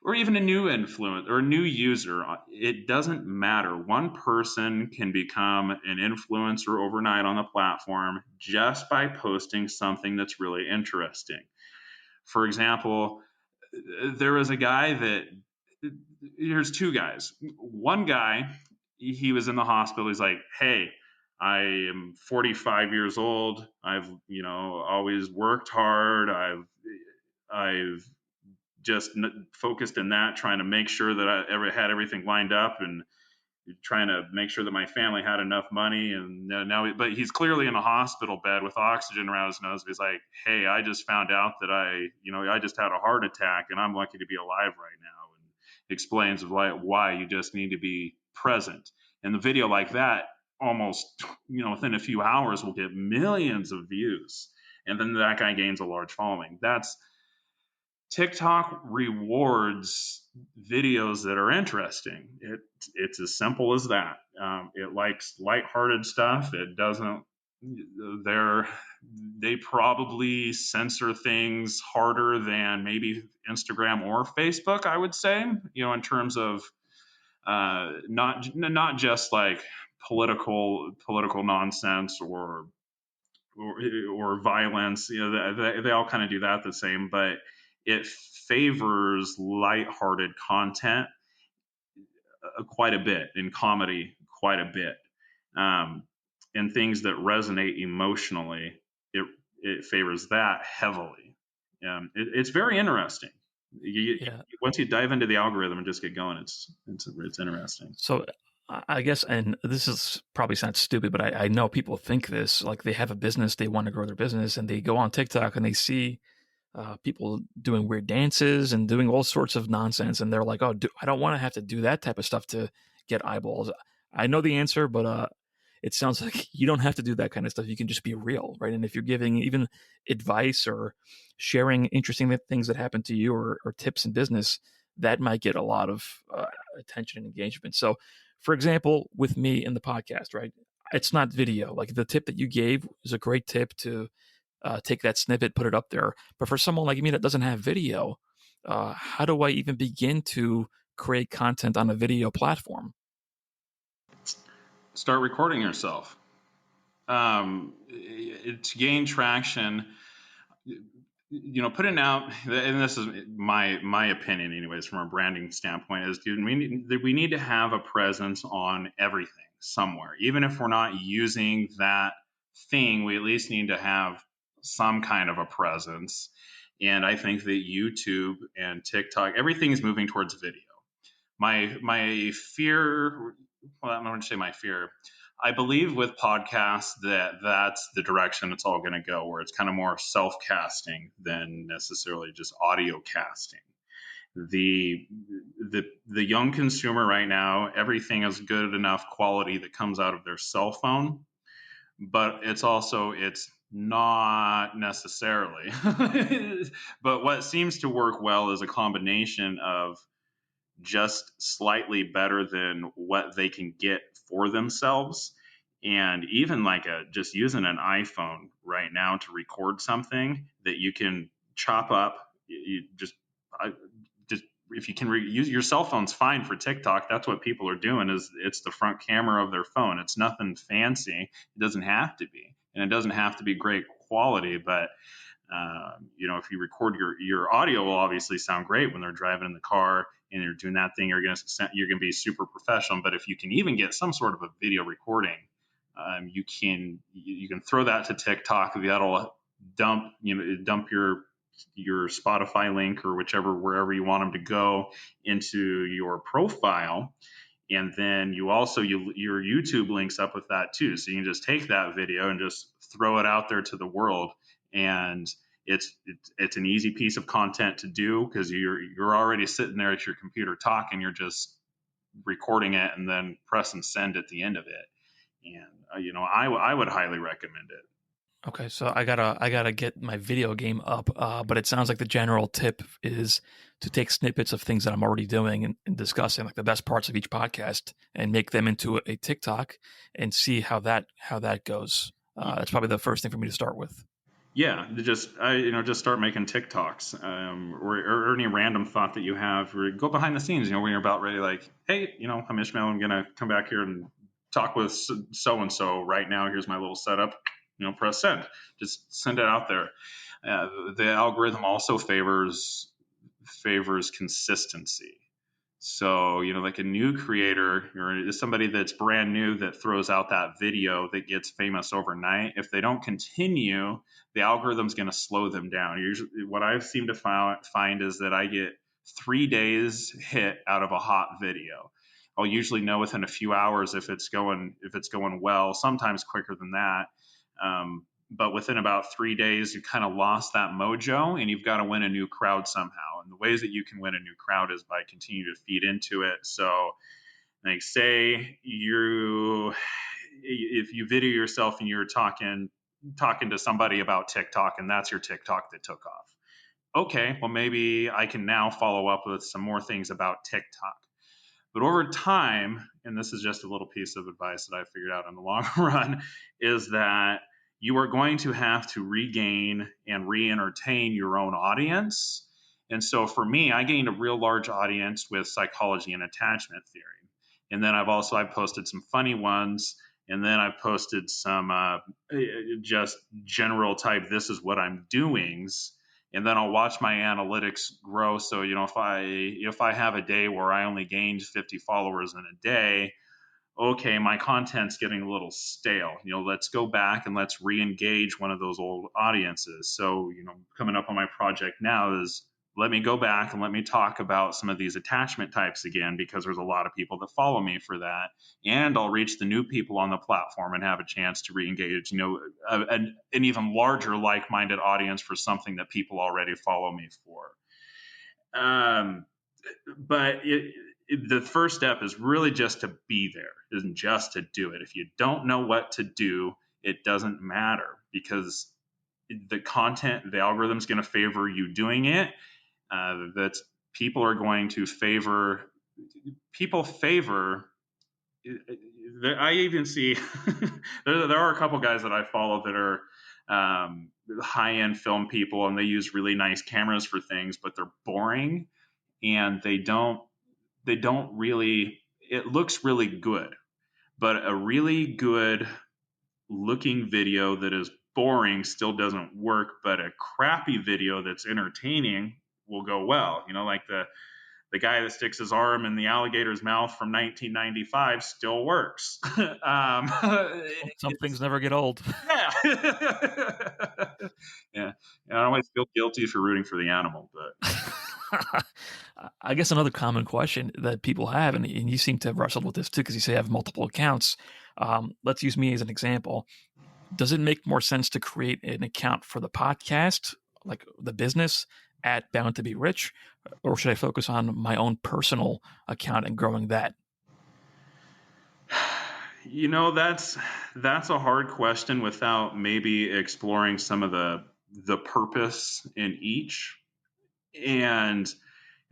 or even a new influence or a new user, it doesn't matter. One person can become an influencer overnight on the platform just by posting something that's really interesting. For example, there was a guy here's two guys. One guy, he was in the hospital. He's like, hey, I am 45 years old. I've, always worked hard. I've just focused in that, trying to make sure that I had everything lined up, and trying to make sure that my family had enough money. And now, but he's clearly in a hospital bed with oxygen around his nose. He's like, hey, I just found out that I just had a heart attack, and I'm lucky to be alive right now. And explains why you just need to be present. And the video like that, almost, within a few hours, will get millions of views. And then that guy gains a large following. TikTok rewards videos that are interesting. It's as simple as that. It likes lighthearted stuff. It doesn't. They probably censor things harder than maybe Instagram or Facebook, I would say. In terms of not just like political nonsense or violence. They all kind of do that the same, but it favors lighthearted content quite a bit, in comedy quite a bit, um, and things that resonate emotionally. It favors that heavily. It's very interesting. Yeah. Once you dive into the algorithm and just get going, it's interesting. So I guess, and this is probably sounds stupid, but I know people think this, like they have a business, they want to grow their business, and they go on TikTok and they see people doing weird dances and doing all sorts of nonsense, and they're like, "Oh, I don't want to have to do that type of stuff to get eyeballs." I know the answer, but it sounds like you don't have to do that kind of stuff. You can just be real, right? And if you're giving even advice or sharing interesting things that happen to you or tips in business, that might get a lot of attention and engagement. So, for example, with me in the podcast, right? It's not video. Like the tip that you gave is a great tip to take that snippet, put it up there. But for someone like me that doesn't have video, how do I even begin to create content on a video platform? Start recording yourself. To gain traction, putting out, and this is my opinion anyways from a branding standpoint, is we need to have a presence on everything somewhere. Even if we're not using that thing, we at least need to have some kind of a presence. And I think that YouTube and TikTok, everything is moving towards video. My fear, well, I'm going to say my fear. I believe with podcasts that's the direction it's all going to go, where it's kind of more self-casting than necessarily just audio casting. The the young consumer right now, everything is good enough quality that comes out of their cell phone, but it's not necessarily. But what seems to work well is a combination of just slightly better than what they can get for themselves. And even like just using an iPhone right now to record something that you can chop up, you just if you can use your cell phone's fine for TikTok. That's what people are doing. Is it's the front camera of their phone. It's nothing fancy. It doesn't have to be, and it doesn't have to be great quality, but if you record your audio will obviously sound great when they're driving in the car and you're doing that thing. You're gonna be super professional. But if you can even get some sort of a video recording, you can throw that to TikTok. That'll dump your Spotify link or wherever you want them to go into your profile. And then your YouTube links up with that too. So you can just take that video and just throw it out there to the world. And it's an easy piece of content to do because you're already sitting there at your computer talking. You're just recording it and then press and send at the end of it. And I would highly recommend it. Okay, so I gotta get my video game up, but it sounds like the general tip is to take snippets of things that I'm already doing and discussing, like the best parts of each podcast, and make them into a TikTok and see how that goes. That's probably the first thing for me to start with. Yeah, just start making TikToks, or any random thought that you have, or go behind the scenes. When you're about ready, like, hey, I'm Ishmael. I'm gonna come back here and talk with so and so right now. Here's my little setup. Press send. Just send it out there. The algorithm also favors consistency. So, like a new creator or somebody that's brand new that throws out that video that gets famous overnight, if they don't continue, the algorithm's going to slow them down. Usually, what I've seemed to find is that I get 3 days hit out of a hot video. I'll usually know within a few hours if it's going well, sometimes quicker than that. But within about 3 days, you kind of lost that mojo and you've got to win a new crowd somehow. And the ways that you can win a new crowd is by continuing to feed into it. So, like, say if you video yourself and you're talking to somebody about TikTok and that's your TikTok that took off. Okay, well, maybe I can now follow up with some more things about TikTok. But over time, and this is just a little piece of advice that I figured out in the long run, is that you are going to have to regain and re-entertain your own audience. And so for me, I gained a real large audience with psychology and attachment theory. And then I've posted some funny ones, and then I've posted some just general type, this is what I'm doings. And then I'll watch my analytics grow. So, if I have a day where I only gained 50 followers in a day, okay, my content's getting a little stale. Let's go back and let's re-engage one of those old audiences. So, coming up on my project now is, let me go back and let me talk about some of these attachment types again, because there's a lot of people that follow me for that. And I'll reach the new people on the platform and have a chance to re-engage, an even larger like-minded audience for something that people already follow me for. But the first step is really just to be there, isn't just to do it. If you don't know what to do, it doesn't matter, because the content, the algorithm's going to favor you doing it. That people are going to favor. People favor. I even see there are a couple guys that I follow that are high-end film people, and they use really nice cameras for things, but they're boring, and they don't really. It looks really good, but a really good looking video that is boring still doesn't work. But a crappy video that's entertaining will go well. Like the guy that sticks his arm in the alligator's mouth from 1995 still works. Some things never get old. Yeah. Yeah. I always feel guilty for rooting for the animal, but I guess another common question that people have, and you seem to have wrestled with this too, because you say you have multiple accounts. Let's use me as an example. Does it make more sense to create an account for the podcast, like the business, at Bound to Be Rich, or should I focus on my own personal account and growing that? That's a hard question without maybe exploring some of the purpose in each. And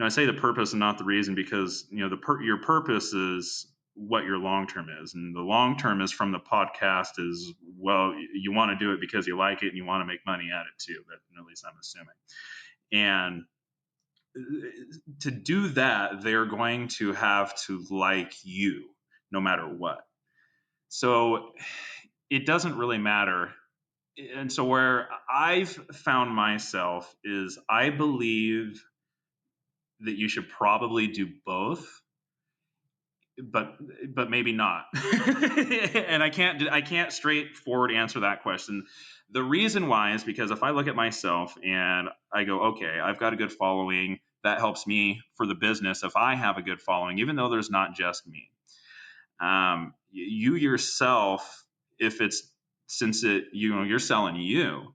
I say the purpose and not the reason, because your purpose is what your long term is, and the long term is from the podcast is, well, you want to do it because you like it and you want to make money at it too. But at least I'm assuming. And to do that, they're going to have to like you no matter what. So it doesn't really matter. And so where I've found myself is, I believe that you should probably do both, but maybe not. And I can't straightforward answer that question. The reason why is because if I look at myself and I go, okay, I've got a good following, that helps me for the business if I have a good following, even though there's not just me. You yourself, you're selling you,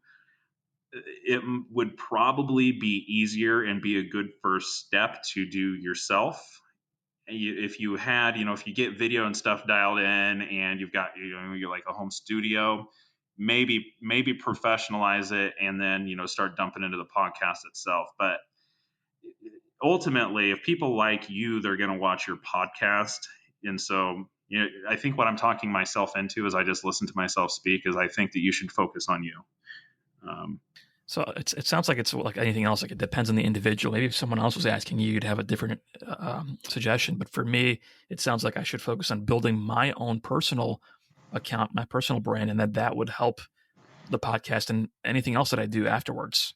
it would probably be easier and be a good first step to do yourself. If you get video and stuff dialed in, and you've got you're like a home studio, maybe professionalize it, and then start dumping into the podcast itself. But ultimately, if people like you, they're going to watch your podcast. And so I think what I'm talking myself into is, I just listen to myself speak, is I think that you should focus on you. So it sounds like it's like anything else. Like, it depends on the individual. Maybe if someone else was asking you, you'd have a different suggestion. But for me, it sounds like I should focus on building my own personal account, my personal brand, and that would help the podcast and anything else that I do afterwards.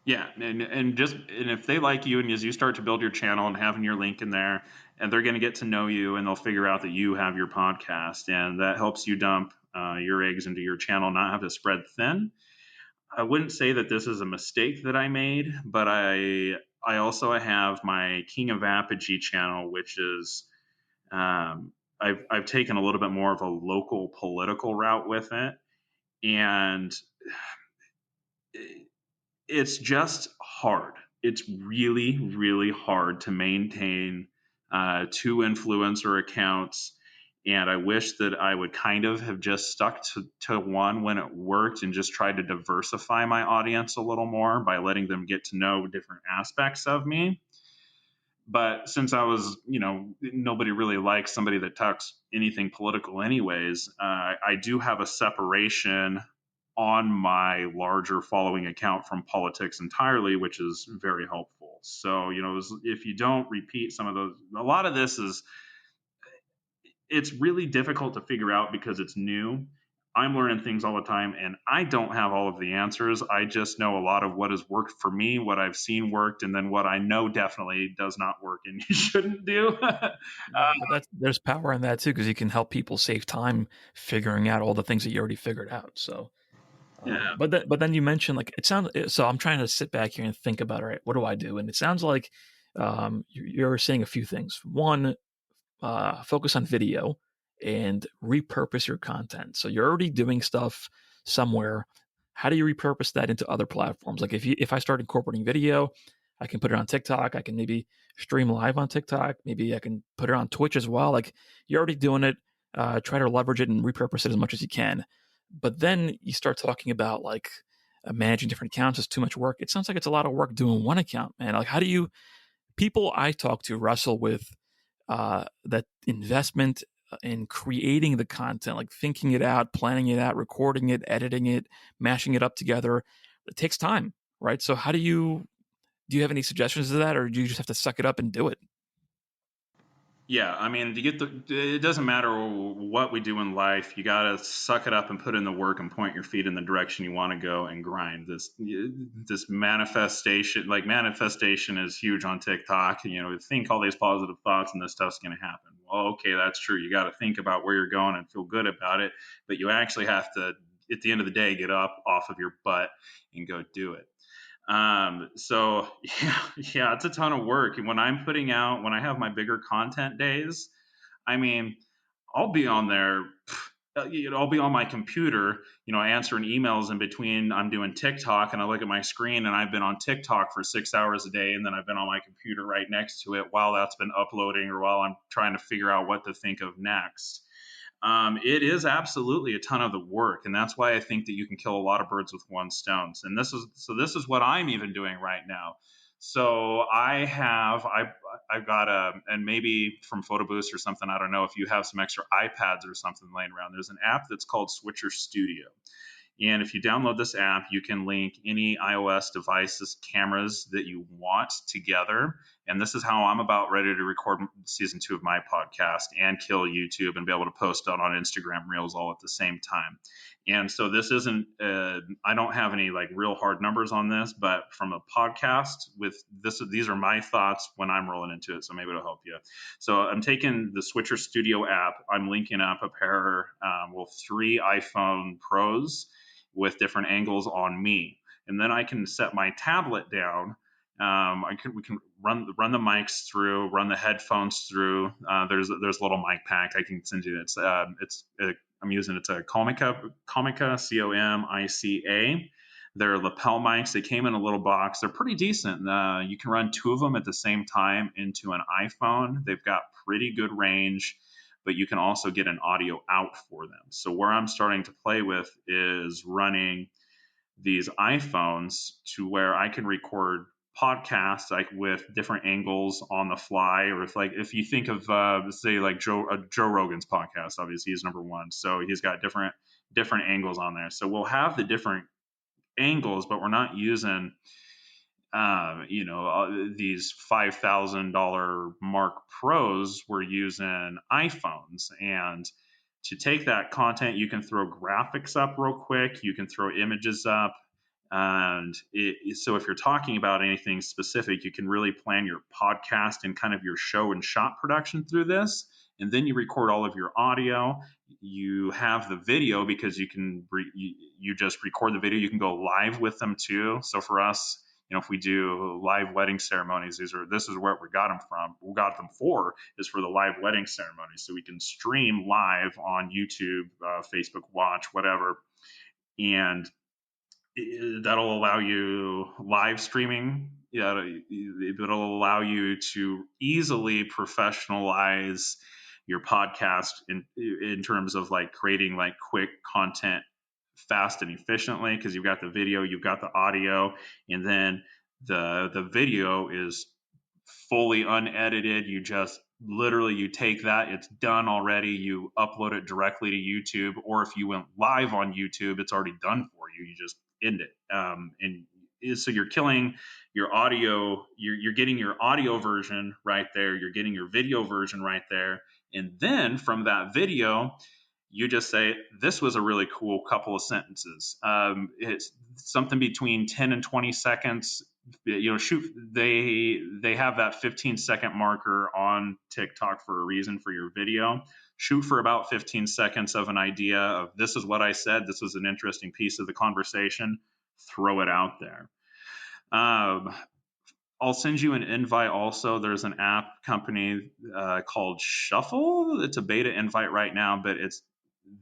Yeah, and if they like you, and as you start to build your channel and having your link in there, and they're going to get to know you, and they'll figure out that you have your podcast, and that helps you dump your eggs into your channel, not have to spread thin. I wouldn't say that this is a mistake that I made, but I also have my King of Apogee channel, which is I've taken a little bit more of a local political route with it, and it's just hard. It's really, really hard to maintain 2 influencer accounts. And I wish that I would kind of have just stuck to one when it worked, and just tried to diversify my audience a little more by letting them get to know different aspects of me. But since I was, nobody really likes somebody that talks anything political, anyways, I do have a separation on my larger following account from politics entirely, which is very helpful. So, if you don't repeat some of those, a lot of this is, it's really difficult to figure out because it's new. I'm learning things all the time and I don't have all of the answers. I just know a lot of what has worked for me, what I've seen worked, and then what I know definitely does not work and you shouldn't do. Right, but there's power in that too, because you can help people save time figuring out all the things that you already figured out. So, Yeah. but then you mentioned like it sounds. So I'm trying to sit back here and think about, all right, what do I do? And it sounds like you're saying a few things. One, focus on video and repurpose your content. So you're already doing stuff somewhere. How do you repurpose that into other platforms? Like if I start incorporating video, I can put it on TikTok. I can maybe stream live on TikTok. Maybe I can put it on Twitch as well. Like you're already doing it. Try to leverage it and repurpose it as much as you can. But then you start talking about like managing different accounts is too much work. It sounds like it's a lot of work doing one account, man. Like how do you? People I talk to wrestle with that investment in creating the content, like thinking it out, planning it out, recording it, editing it, mashing it up together. It takes time, right? So how do you have any suggestions to that, or do you just have to suck it up and do it? Yeah, I mean, it doesn't matter what we do in life. You got to suck it up and put in the work and point your feet in the direction you want to go and grind. This manifestation is huge on TikTok. Think all these positive thoughts and this stuff's going to happen. Well, okay, that's true. You got to think about where you're going and feel good about it, but you actually have to, at the end of the day, get up off of your butt and go do it. So yeah, it's a ton of work. And when I have my bigger content days, I mean, I'll be on there, I'll be on my computer, answering emails in between. I'm doing TikTok and I look at my screen and I've been on TikTok for 6 hours a day. And then I've been on my computer right next to it while that's been uploading or while I'm trying to figure out what to think of next. It is absolutely a ton of the work, and that's why I think that you can kill a lot of birds with one stone. And this is what I'm even doing right now. So I've got and maybe from Photo Boost or something. I don't know if you have some extra iPads or something laying around. There's an app that's called Switcher Studio. And if you download this app, you can link any iOS devices, cameras that you want together. And this is how I'm about ready to record season 2 of my podcast and kill YouTube and be able to post it on Instagram Reels all at the same time. And so this isn't, I don't have any like real hard numbers on this, but from a podcast with this, these are my thoughts when I'm rolling into it. So maybe it'll help you. So I'm taking the Switcher Studio app. I'm linking up a pair, 3 iPhone Pros with different angles on me. And then I can set my tablet down. We can run the mics through, run the headphones through. There's a little mic pack I can send you. I'm using it's a Comica Comica. They're lapel mics. They came in a little box. They're pretty decent. You can run 2 of them at the same time into an iPhone. They've got pretty good range, but you can also get an audio out for them. So where I'm starting to play with is running these iPhones to where I can record podcasts like with different angles on the fly, or if you think of say like Joe Rogan's podcast, obviously he's number one, so he's got different angles on there. So we'll have the different angles, but we're not using these $5,000 Mark Pros. We're using iPhones. And to take that content, you can throw graphics up real quick. You can throw images up. And so if you're talking about anything specific, you can really plan your podcast and kind of your show and shot production through this. And then you record all of your audio. You have the video because you just record the video. You can go live with them too. So for us, if we do live wedding ceremonies, this is where we got them from. We got them is for the live wedding ceremonies. So we can stream live on YouTube, Facebook Watch, whatever. And that'll allow you live streaming. Yeah, it'll allow you to easily professionalize your podcast in terms of like creating like quick content fast and efficiently, because you've got the video, you've got the audio, and then the video is fully unedited. You just literally you take that, it's done already. You upload it directly to YouTube, or if you went live on YouTube, it's already done for you. You just end it, and so you're killing your audio. You're getting your audio version right there. You're getting your video version right there, and then from that video, you just say, this was a really cool couple of sentences. It's something between 10 and 20 seconds. Shoot, they have that 15-second marker on TikTok for a reason for your video. Shoot for about 15 seconds of an idea of, this is what I said. This was an interesting piece of the conversation. Throw it out there. I'll send you an invite also. There's an app company called Shuffle. It's a beta invite right now, but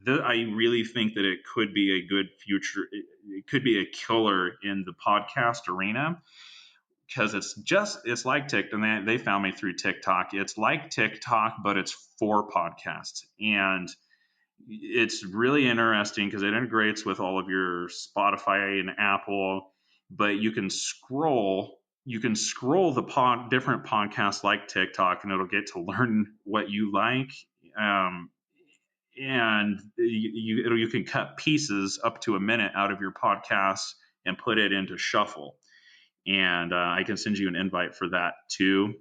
I really think that it could be a good future. It could be a killer in the podcast arena, because it's like TikTok, and they found me through TikTok. It's like TikTok, but it's for podcasts. And it's really interesting because it integrates with all of your Spotify and Apple, but you can scroll the different podcasts like TikTok, and it'll get to learn what you like. And you can cut pieces up to a minute out of your podcast and put it into Shuffle. And I can send you an invite for that too.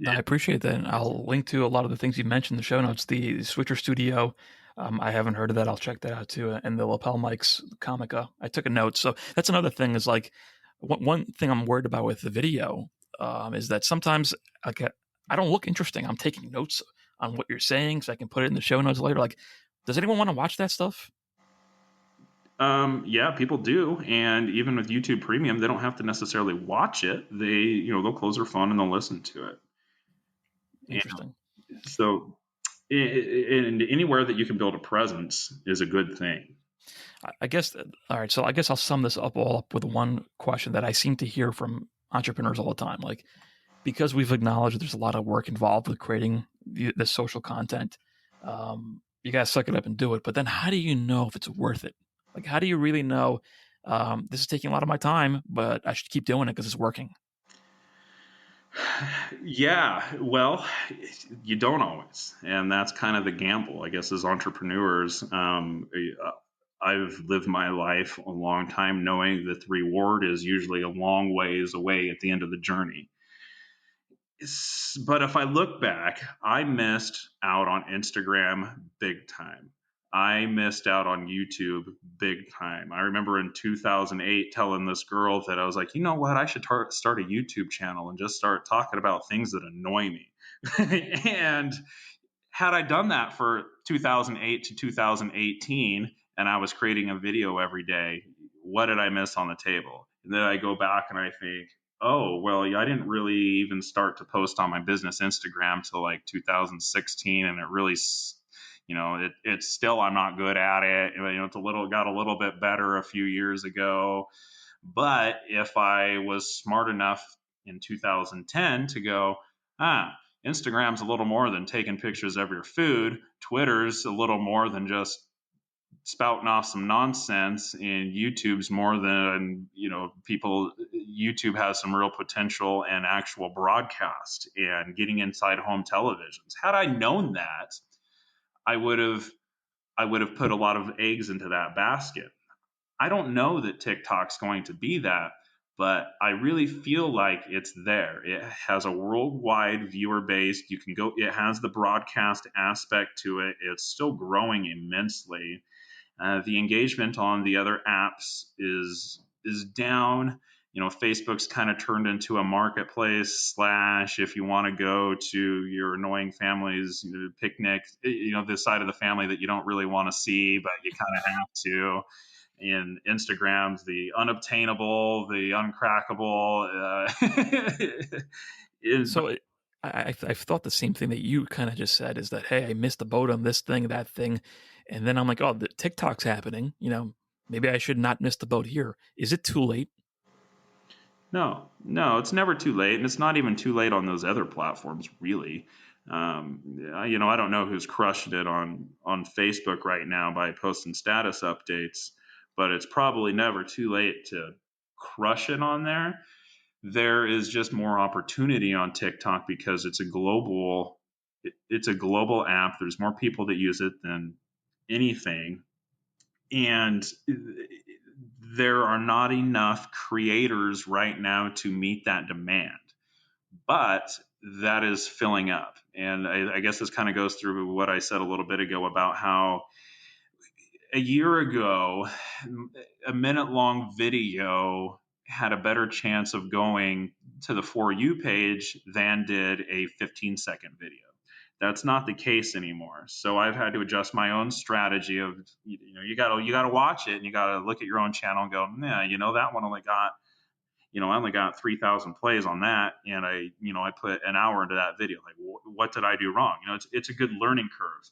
I appreciate that. And I'll link to a lot of the things you mentioned in the show notes. The Switcher Studio, I haven't heard of that. I'll check that out too. And the lapel mics, Comica, I took a note. So that's another thing, is like, one thing I'm worried about with the video is that sometimes I don't look interesting. I'm taking notes on what you're saying so I can put it in the show notes later. Like, does anyone want to watch that stuff? Yeah, people do. And even with YouTube Premium, they don't have to necessarily watch it. They'll close their phone and they'll listen to it. Interesting. So, and anywhere that you can build a presence is a good thing. I guess, all right, so I guess I'll sum this all up with one question that I seem to hear from entrepreneurs all the time. Like, because we've acknowledged there's a lot of work involved with creating this social content, you got to suck it up and do it. But then how do you know if it's worth it? Like, how do you really know this is taking a lot of my time, but I should keep doing it because it's working? Yeah, well, you don't always. And that's kind of the gamble, I guess, as entrepreneurs. I've lived my life a long time knowing that the reward is usually a long ways away at the end of the journey. But if I look back, I missed out on Instagram big time. I missed out on YouTube big time. I remember in 2008 telling this girl that I was like, you know what, I should start a YouTube channel and just start talking about things that annoy me. And had I done that for 2008 to 2018, and I was creating a video every day, what did I miss on the table? And then I go back and I think, oh, well, I didn't really even start to post on my business Instagram till like 2016. And it really, it's still, I'm not good at it. It's got a little bit better a few years ago. But if I was smart enough in 2010 to go, Instagram's a little more than taking pictures of your food. Twitter's a little more than just spouting off some nonsense, and YouTube's more than, YouTube has some real potential and actual broadcast and getting inside home televisions. Had I known that, I would have put a lot of eggs into that basket. I don't know that TikTok's going to be that, but I really feel like it's there. It has a worldwide viewer base. You can go, it has the broadcast aspect to it. It's still growing immensely. The engagement on the other apps is down. Facebook's kind of turned into a marketplace / if you want to go to your annoying family's picnic, the side of the family that you don't really want to see, but you kind of have to. And Instagram's the unobtainable, the uncrackable. So I've thought the same thing that you kind of just said, is that, hey, I missed the boat on this thing, that thing. And then I'm like, oh, the TikTok's happening. Maybe I should not miss the boat here. Is it too late? No, it's never too late. And it's not even too late on those other platforms, really. I don't know who's crushing it on Facebook right now by posting status updates, but it's probably never too late to crush it on there. there is just more opportunity on TikTok because it's a global app. There's more people that use it than anything, and there are not enough creators right now to meet that demand. But that is filling up, and I guess this kind of goes through what I said a little bit ago about how a year ago, a minute long video had a better chance of going to the For You page than did a 15-second video. That's not the case anymore. So I've had to adjust my own strategy of, you gotta watch it, and you gotta look at your own channel and go, yeah, that one only got, I only got 3,000 plays on that, and I put an hour into that video. Like, what did I do wrong? It's a good learning curve.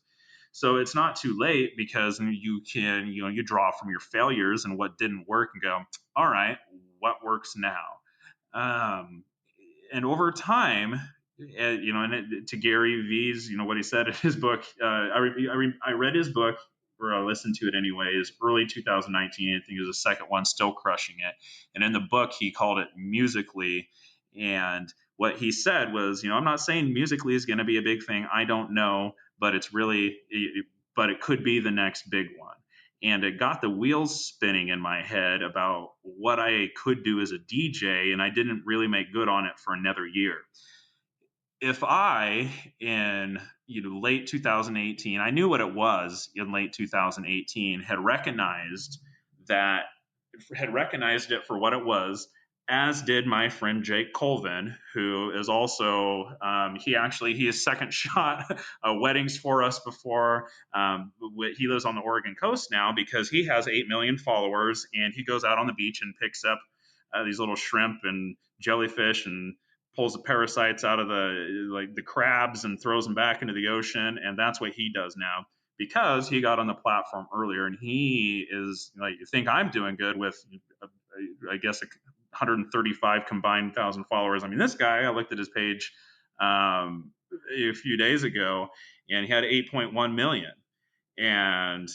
So it's not too late, because you can, you draw from your failures and what didn't work and go, all right, what works now? And over time, to Gary Vee's, what he said in his book, I read his book, or I listened to it anyways, early 2019. I think it was the second one, Still Crushing It. And in the book, he called it Musically. And what he said was, I'm not saying Musically is going to be a big thing. I don't know, but but it could be the next big one. And it got the wheels spinning in my head about what I could do as a DJ, and I didn't really make good on it for another year. If I, in late 2018, I knew what it was in late 2018, had recognized it for what it was, as did my friend Jake Colvin, who is also he has second shot weddings for us before. He lives on the Oregon coast now because he has 8 million followers, and he goes out on the beach and picks up these little shrimp and jellyfish and pulls the parasites out of the crabs and throws them back into the ocean, and that's what he does now, because he got on the platform earlier, and he is, you think I'm doing good with, I guess, 135 combined 1,000 followers. I mean, this guy, I looked at his page a few days ago, and he had 8.1 million, and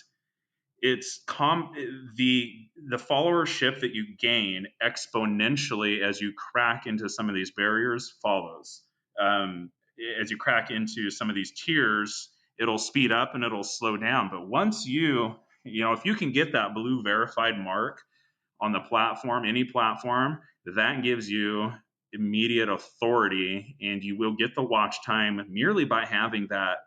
it's the followership that you gain exponentially as you crack into some of these barriers follows. As you crack into some of these tiers, it'll speed up and it'll slow down. But once if you can get that blue verified mark on the platform, any platform, that gives you immediate authority, and you will get the watch time merely by having that.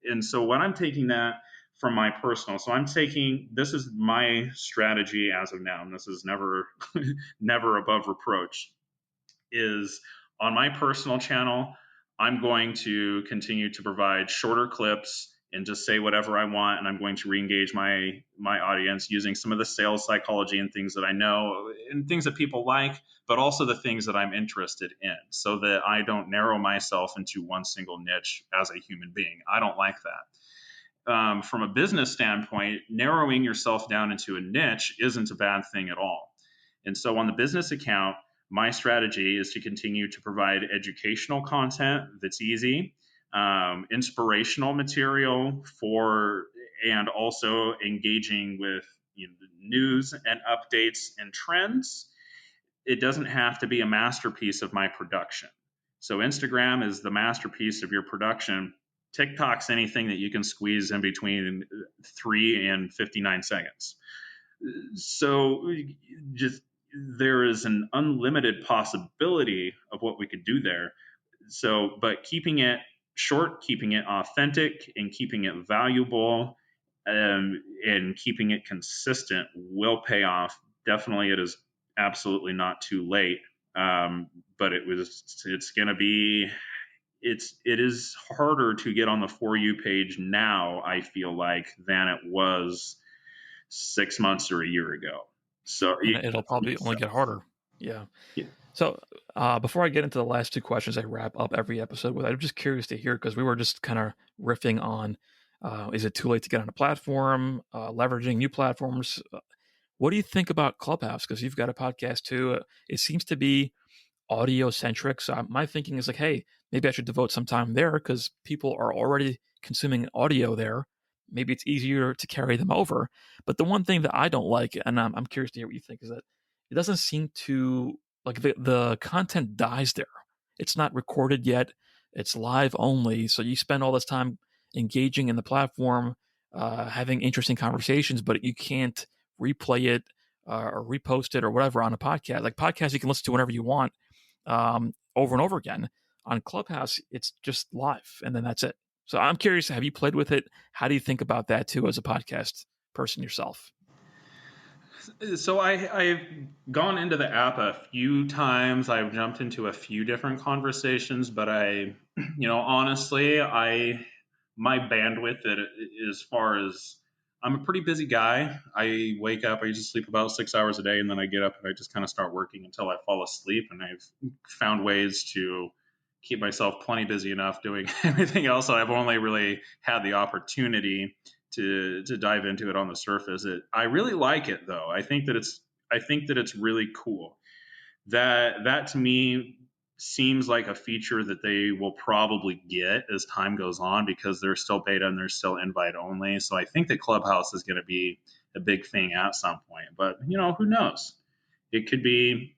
And so what I'm taking that from my personal, this is my strategy as of now, and this is never never above reproach, is on my personal channel, I'm going to continue to provide shorter clips and just say whatever I want, and I'm going to re-engage my audience using some of the sales psychology and things that I know and things that people like, but also the things that I'm interested in, so that I don't narrow myself into one single niche as a human being. I don't like that. From a business standpoint, narrowing yourself down into a niche isn't a bad thing at all. And so on the business account, my strategy is to continue to provide educational content that's easy, inspirational material and also engaging with the news and updates and trends. It doesn't have to be a masterpiece of my production. So Instagram is the masterpiece of your production. TikTok's anything that you can squeeze in between 3 and 59 seconds. So just there is an unlimited possibility of what we could do there. So, but keeping it short, keeping it authentic, and keeping it valuable, and keeping it consistent will pay off. Definitely, it is absolutely not too late. But it is harder to get on the For You page now, I feel like, than it was 6 months or a year ago. So and it'll probably only get harder. Yeah. Yeah. So before I get into the last two questions I wrap up every episode with, I'm just curious to hear, because we were just kind of riffing on, is it too late to get on a platform, leveraging new platforms? What do you think about Clubhouse? Because you've got a podcast too. It seems to be audio centric. So my thinking is like, hey, maybe I should devote some time there, because people are already consuming audio there. Maybe it's easier to carry them over. But the one thing that I don't like, and I'm curious to hear what you think, is that it doesn't seem to like the content dies there. It's not recorded yet. It's live only. So you spend all this time engaging in the platform, having interesting conversations, but you can't replay it or repost it or whatever on a podcast. Like podcasts, you can listen to whenever you want, over and over again. On Clubhouse, it's just live, and then that's it. So I'm curious, have you played with it? How do you think about that too as a podcast person yourself? So I've gone into the app a few times. I've jumped into a few different conversations, but honestly, my bandwidth as far as I'm a pretty busy guy. I wake up, I usually sleep about 6 hours a day, and then I get up and I just kind of start working until I fall asleep. And I've found ways to keep myself plenty busy enough doing everything else. So I've only really had the opportunity to dive into it on the surface. I really like it though. I think that it's really cool. That to me seems like a feature that they will probably get as time goes on because they're still beta and they're still invite only. So I think that Clubhouse is going to be a big thing at some point. But who knows? It could be.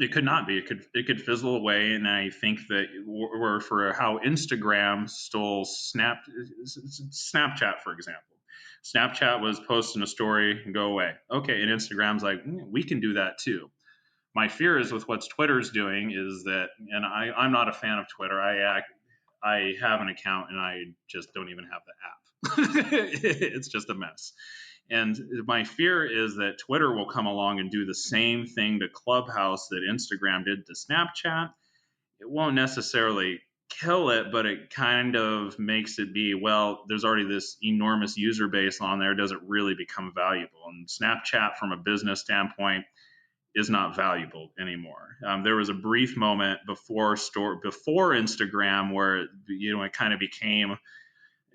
It could not be. It could fizzle away, and I think that we're for how Instagram stole Snapchat, for example. Snapchat was posting a story and go away. Okay, and Instagram's like, we can do that too. My fear is with what Twitter's doing is that, and I'm not a fan of Twitter. I have an account and I just don't even have the app. It's just a mess. And my fear is that Twitter will come along and do the same thing to Clubhouse that Instagram did to Snapchat. It won't necessarily kill it, but it kind of makes it be, well, there's already this enormous user base on there. Does it really become valuable? And Snapchat, from a business standpoint, is not valuable anymore. There was a brief moment before Instagram where it kind of became,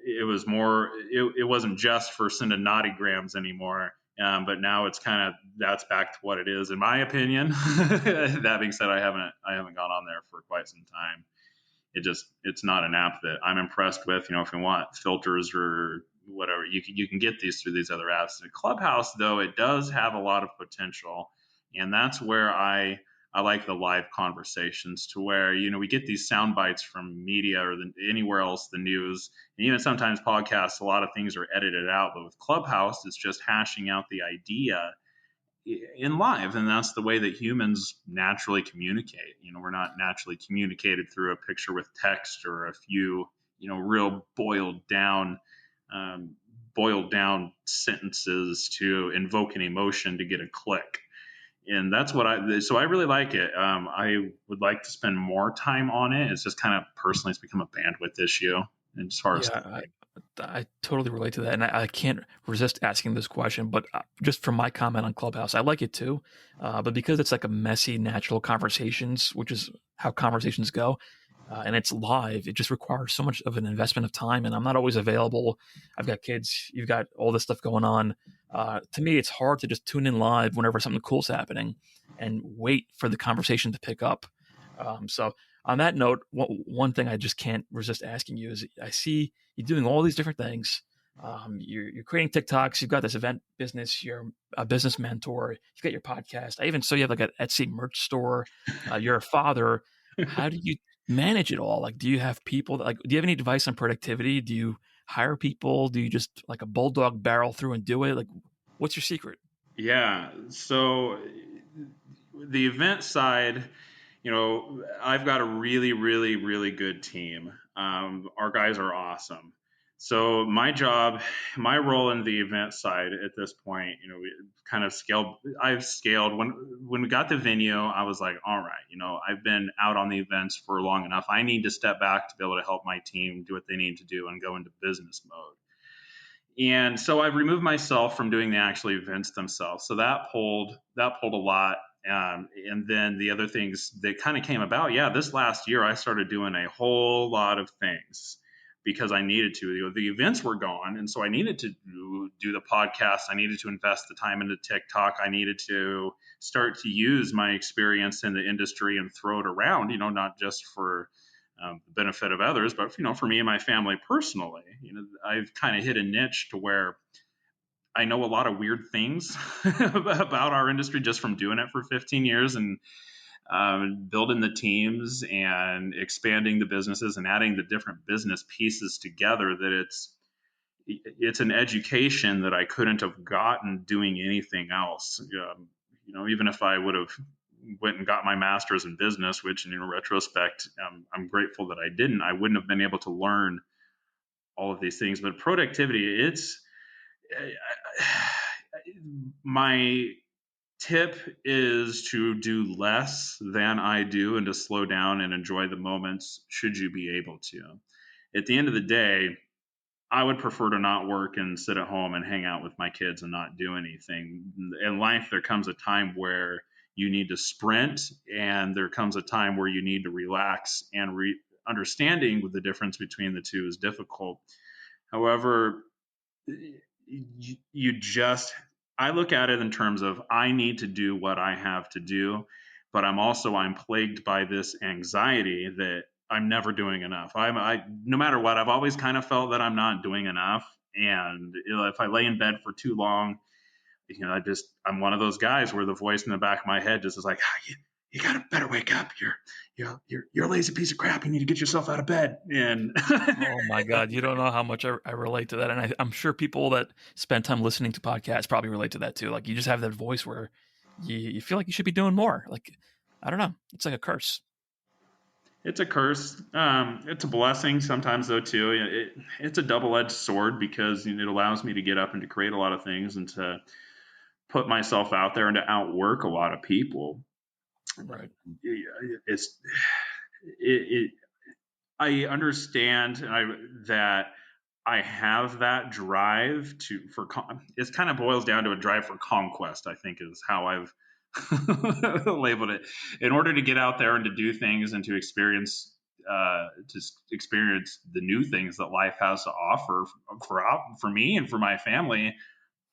it was more, it wasn't just for sending naughty grams anymore. But now it's kind of, that's back to what it is, in my opinion. That being said, I haven't gone on there for quite some time. It's not an app that I'm impressed with. If you want filters or whatever, you can get these through these other apps. Clubhouse, though, it does have a lot of potential, and that's where I like the live conversations, to where we get these sound bites from media or anywhere else, the news, and even sometimes podcasts. A lot of things are edited out, but with Clubhouse, it's just hashing out the idea in live, and that's the way that humans naturally communicate. We're not naturally communicated through a picture with text or a few real boiled down sentences to invoke an emotion to get a click. And that's what I really like it. I would like to spend more time on it. It's just kind of personally, it's become a bandwidth issue. And as far as Yeah, I totally relate to that, and I can't resist asking this question. But just from my comment on Clubhouse, I like it too. But because it's like a messy, natural conversations, which is how conversations go, and it's live, it just requires so much of an investment of time, and I'm not always available. I've got kids, you've got all this stuff going on. To me, it's hard to just tune in live whenever something cool's happening and wait for the conversation to pick up. So on that note, one thing I just can't resist asking you is, I see you doing all these different things. You're creating TikToks. You've got this event business. You're a business mentor. You've got your podcast. I even saw you have like an Etsy merch store. You're a father. How do you manage it all? Like, do you have people do you have any advice on productivity? Do you hire people? Do you just like a bulldog barrel through and do it? Like, what's your secret? Yeah. So the event side, I've got a really, really, really good team. Our guys are awesome. So my role in the event side at this point, we kind of scaled. I've scaled when we got the venue. I was like, all right, I've been out on the events for long enough. I need to step back to be able to help my team do what they need to do and go into business mode. And so I've removed myself from doing the actual events themselves. So that pulled a lot. And then the other things that kind of came about, this last year I started doing a whole lot of things because I needed to. The events were gone, and so I needed to do the podcast. I needed to invest the time into TikTok. I needed to start to use my experience in the industry and throw it around. Not just for the benefit of others, but for me and my family personally. I've kind of hit a niche to where I know a lot of weird things about our industry just from doing it for 15 years. And building the teams and expanding the businesses and adding the different business pieces together, that it's an education that I couldn't have gotten doing anything else. Even if I would have went and got my master's in business, which in retrospect, I'm grateful that I didn't, I wouldn't have been able to learn all of these things. But productivity, my tip is to do less than I do and to slow down and enjoy the moments should you be able to. At the end of the day, I would prefer to not work and sit at home and hang out with my kids and not do anything. In life, there comes a time where you need to sprint, and there comes a time where you need to relax, and understanding with the difference between the two is difficult. However, I look at it in terms of I need to do what I have to do, but I'm plagued by this anxiety that I'm never doing enough. No matter what, I've always kind of felt that I'm not doing enough. And if I lay in bed for too long, I'm one of those guys where the voice in the back of my head just is like, you gotta better wake up. You're a lazy piece of crap. You need to get yourself out of bed. And oh my God, you don't know how much I relate to that. And I'm sure people that spend time listening to podcasts probably relate to that too. Like you just have that voice where you feel like you should be doing more. Like, I don't know. It's like a curse. It's a curse. It's a blessing sometimes, though, too. It's a double-edged sword because it allows me to get up and to create a lot of things and to put myself out there and to outwork a lot of people. Right. I understand that I have that drive it kind of boils down to a drive for conquest, I think is how I've labeled it. In order to get out there and to do things and to experience the new things that life has to offer for me and for my family,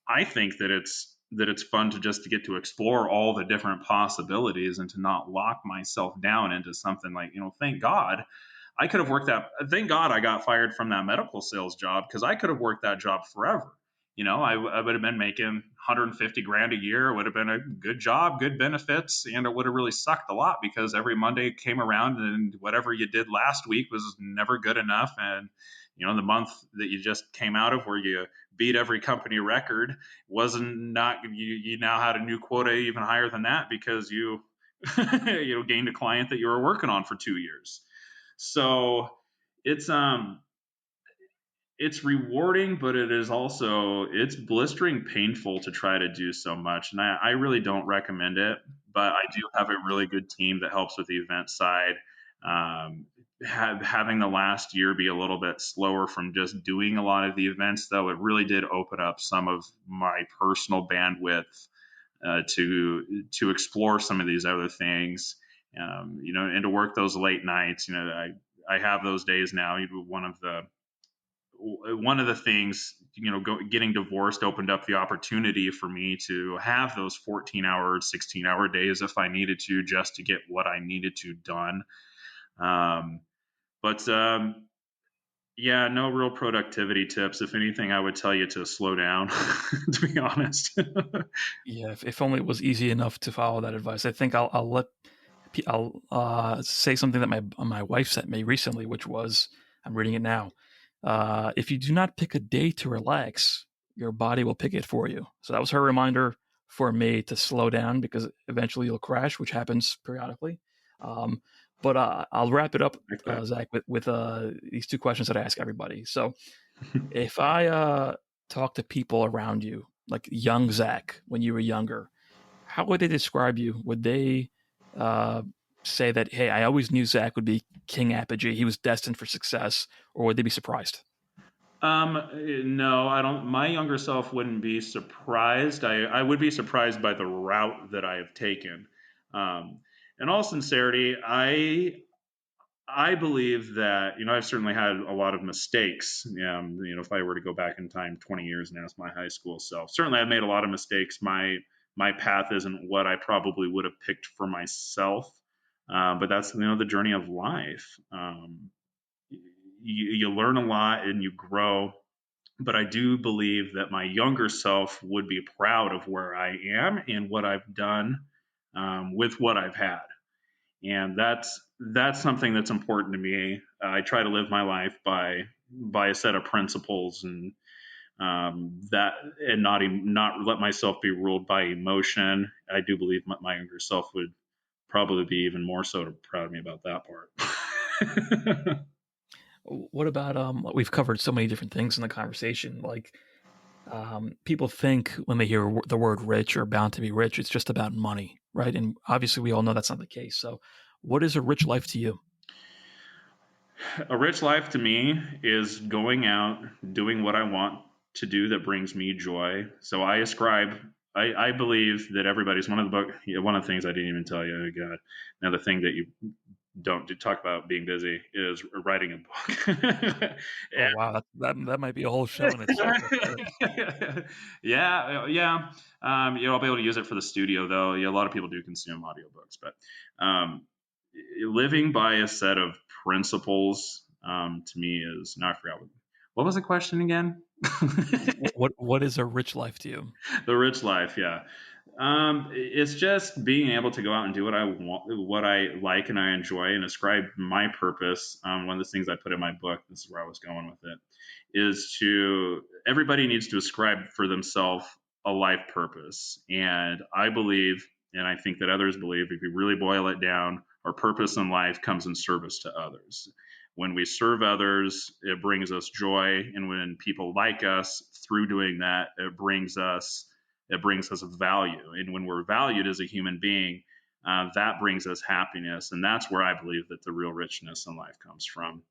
I think that it's fun to get to explore all the different possibilities and to not lock myself down into something like, thank God thank God I got fired from that medical sales job, because I could have worked that job forever. I would have been making 150 grand a year. It would have been a good job, good benefits, and it would have really sucked a lot because every Monday came around and whatever you did last week was never good enough. And, the month that you just came out of where you beat every company record you now had a new quota even higher than that because you, gained a client that you were working on for 2 years. So it's rewarding, but it's blistering painful to try to do so much. And I really don't recommend it, but I do have a really good team that helps with the event side. Having the last year be a little bit slower from just doing a lot of the events, though, it really did open up some of my personal bandwidth to explore some of these other things. And to work those late nights. I have those days now. One of the things, getting divorced opened up the opportunity for me to have those 14-hour, 16-hour days if I needed to, just to get what I needed to done. Yeah, no real productivity tips. If anything, I would tell you to slow down, to be honest. Yeah, if only it was easy enough to follow that advice. I think I'll say something that my wife sent me recently, which was, I'm reading it now. If you do not pick a day to relax, your body will pick it for you. So that was her reminder for me to slow down, because eventually you'll crash, which happens periodically. But I'll wrap it up, Zach, with these two questions that I ask everybody. So if I talk to people around you, like young Zach, when you were younger, how would they describe you? Would they say that, hey, I always knew Zach would be King Apogee, he was destined for success, or would they be surprised? No, I don't. My younger self wouldn't be surprised. I would be surprised by the route that I have taken. In all sincerity, I believe that, I've certainly had a lot of mistakes. If I were to go back in time 20 years and ask my high school self, certainly I've made a lot of mistakes. My path isn't what I probably would have picked for myself. But that's, the journey of life. You learn a lot and you grow. But I do believe that my younger self would be proud of where I am and what I've done with what I've had. And that's something that's important to me. I try to live my life by a set of principles, and that, and not let myself be ruled by emotion. I do believe my younger self would probably be even more so proud of me about that part. What about we've covered so many different things in the conversation. Like people think when they hear the word rich or bound to be rich, it's just about money, right? And obviously we all know that's not the case. So what is a rich life to you? A rich life to me is going out, doing what I want to do that brings me joy. So I believe that everybody's one of the things I didn't even tell you. Oh God, another thing that you don't talk about being busy is writing a book. Oh wow, that might be a whole show in itself. Yeah. I'll be able to use it for the studio though. Yeah, a lot of people do consume audiobooks, but living by a set of principles to me is, now I forgot what was the question again. What is a rich life to you? The rich life, yeah. It's just being able to go out and do what I want, what I like and I enjoy, and ascribe my purpose. One of the things I put in my book, this is where I was going with it, is everybody needs to ascribe for themselves a life purpose. And I believe, and I think that others believe, if you really boil it down, our purpose in life comes in service to others. When we serve others, it brings us joy. And when people like us through doing that, it brings us value. And when we're valued as a human being, that brings us happiness. And that's where I believe that the real richness in life comes from,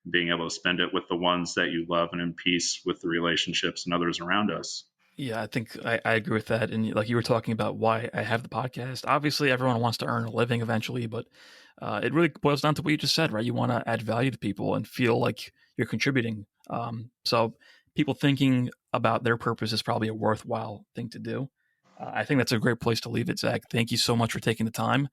being able to spend it with the ones that you love and in peace with the relationships and others around us. Yeah, I think I agree with that. And like you were talking about why I have the podcast, obviously everyone wants to earn a living eventually, but it really boils down to what you just said, right? You want to add value to people and feel like you're contributing. So people thinking about their purpose is probably a worthwhile thing to do. I think that's a great place to leave it, Zach. Thank you so much for taking the time.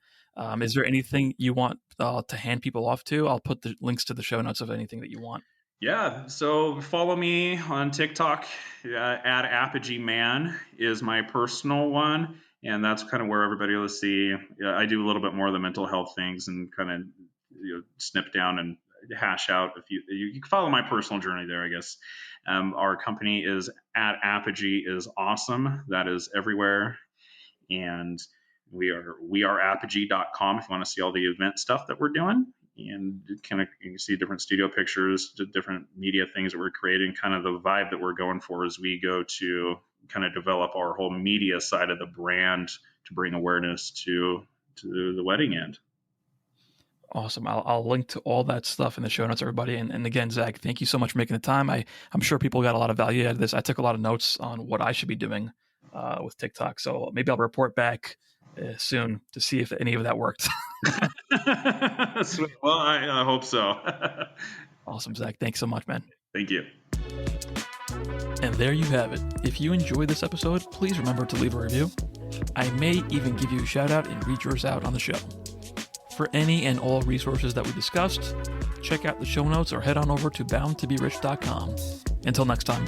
Is there anything you want to hand people off to? I'll put the links to the show notes of anything that you want. Yeah, so follow me on TikTok at Apogee Man is my personal one, and that's kind of where everybody will see. I do a little bit more of the mental health things and kind of snip down and hash out. If you can follow my personal journey there, I guess. Our company is at Apogee is awesome. That is everywhere, and we are apogee.com if you want to see all the event stuff that we're doing. And kind of you can see different studio pictures, different media things that we're creating, kind of the vibe that we're going for as we go to kind of develop our whole media side of the brand to bring awareness to the wedding end. Awesome. I'll link to all that stuff in the show notes, everybody. And again, Zach, thank you so much for making the time. I'm sure people got a lot of value out of this. I took a lot of notes on what I should be doing with TikTok. So maybe I'll report back soon to see if any of that worked. Well, I hope so. Awesome, Zach. Thanks so much, man. Thank you. And there you have it. If you enjoyed this episode, please remember to leave a review. I may even give you a shout out and read yours out on the show. For any and all resources that we discussed, check out the show notes or head on over to boundtobirich.com. Until next time.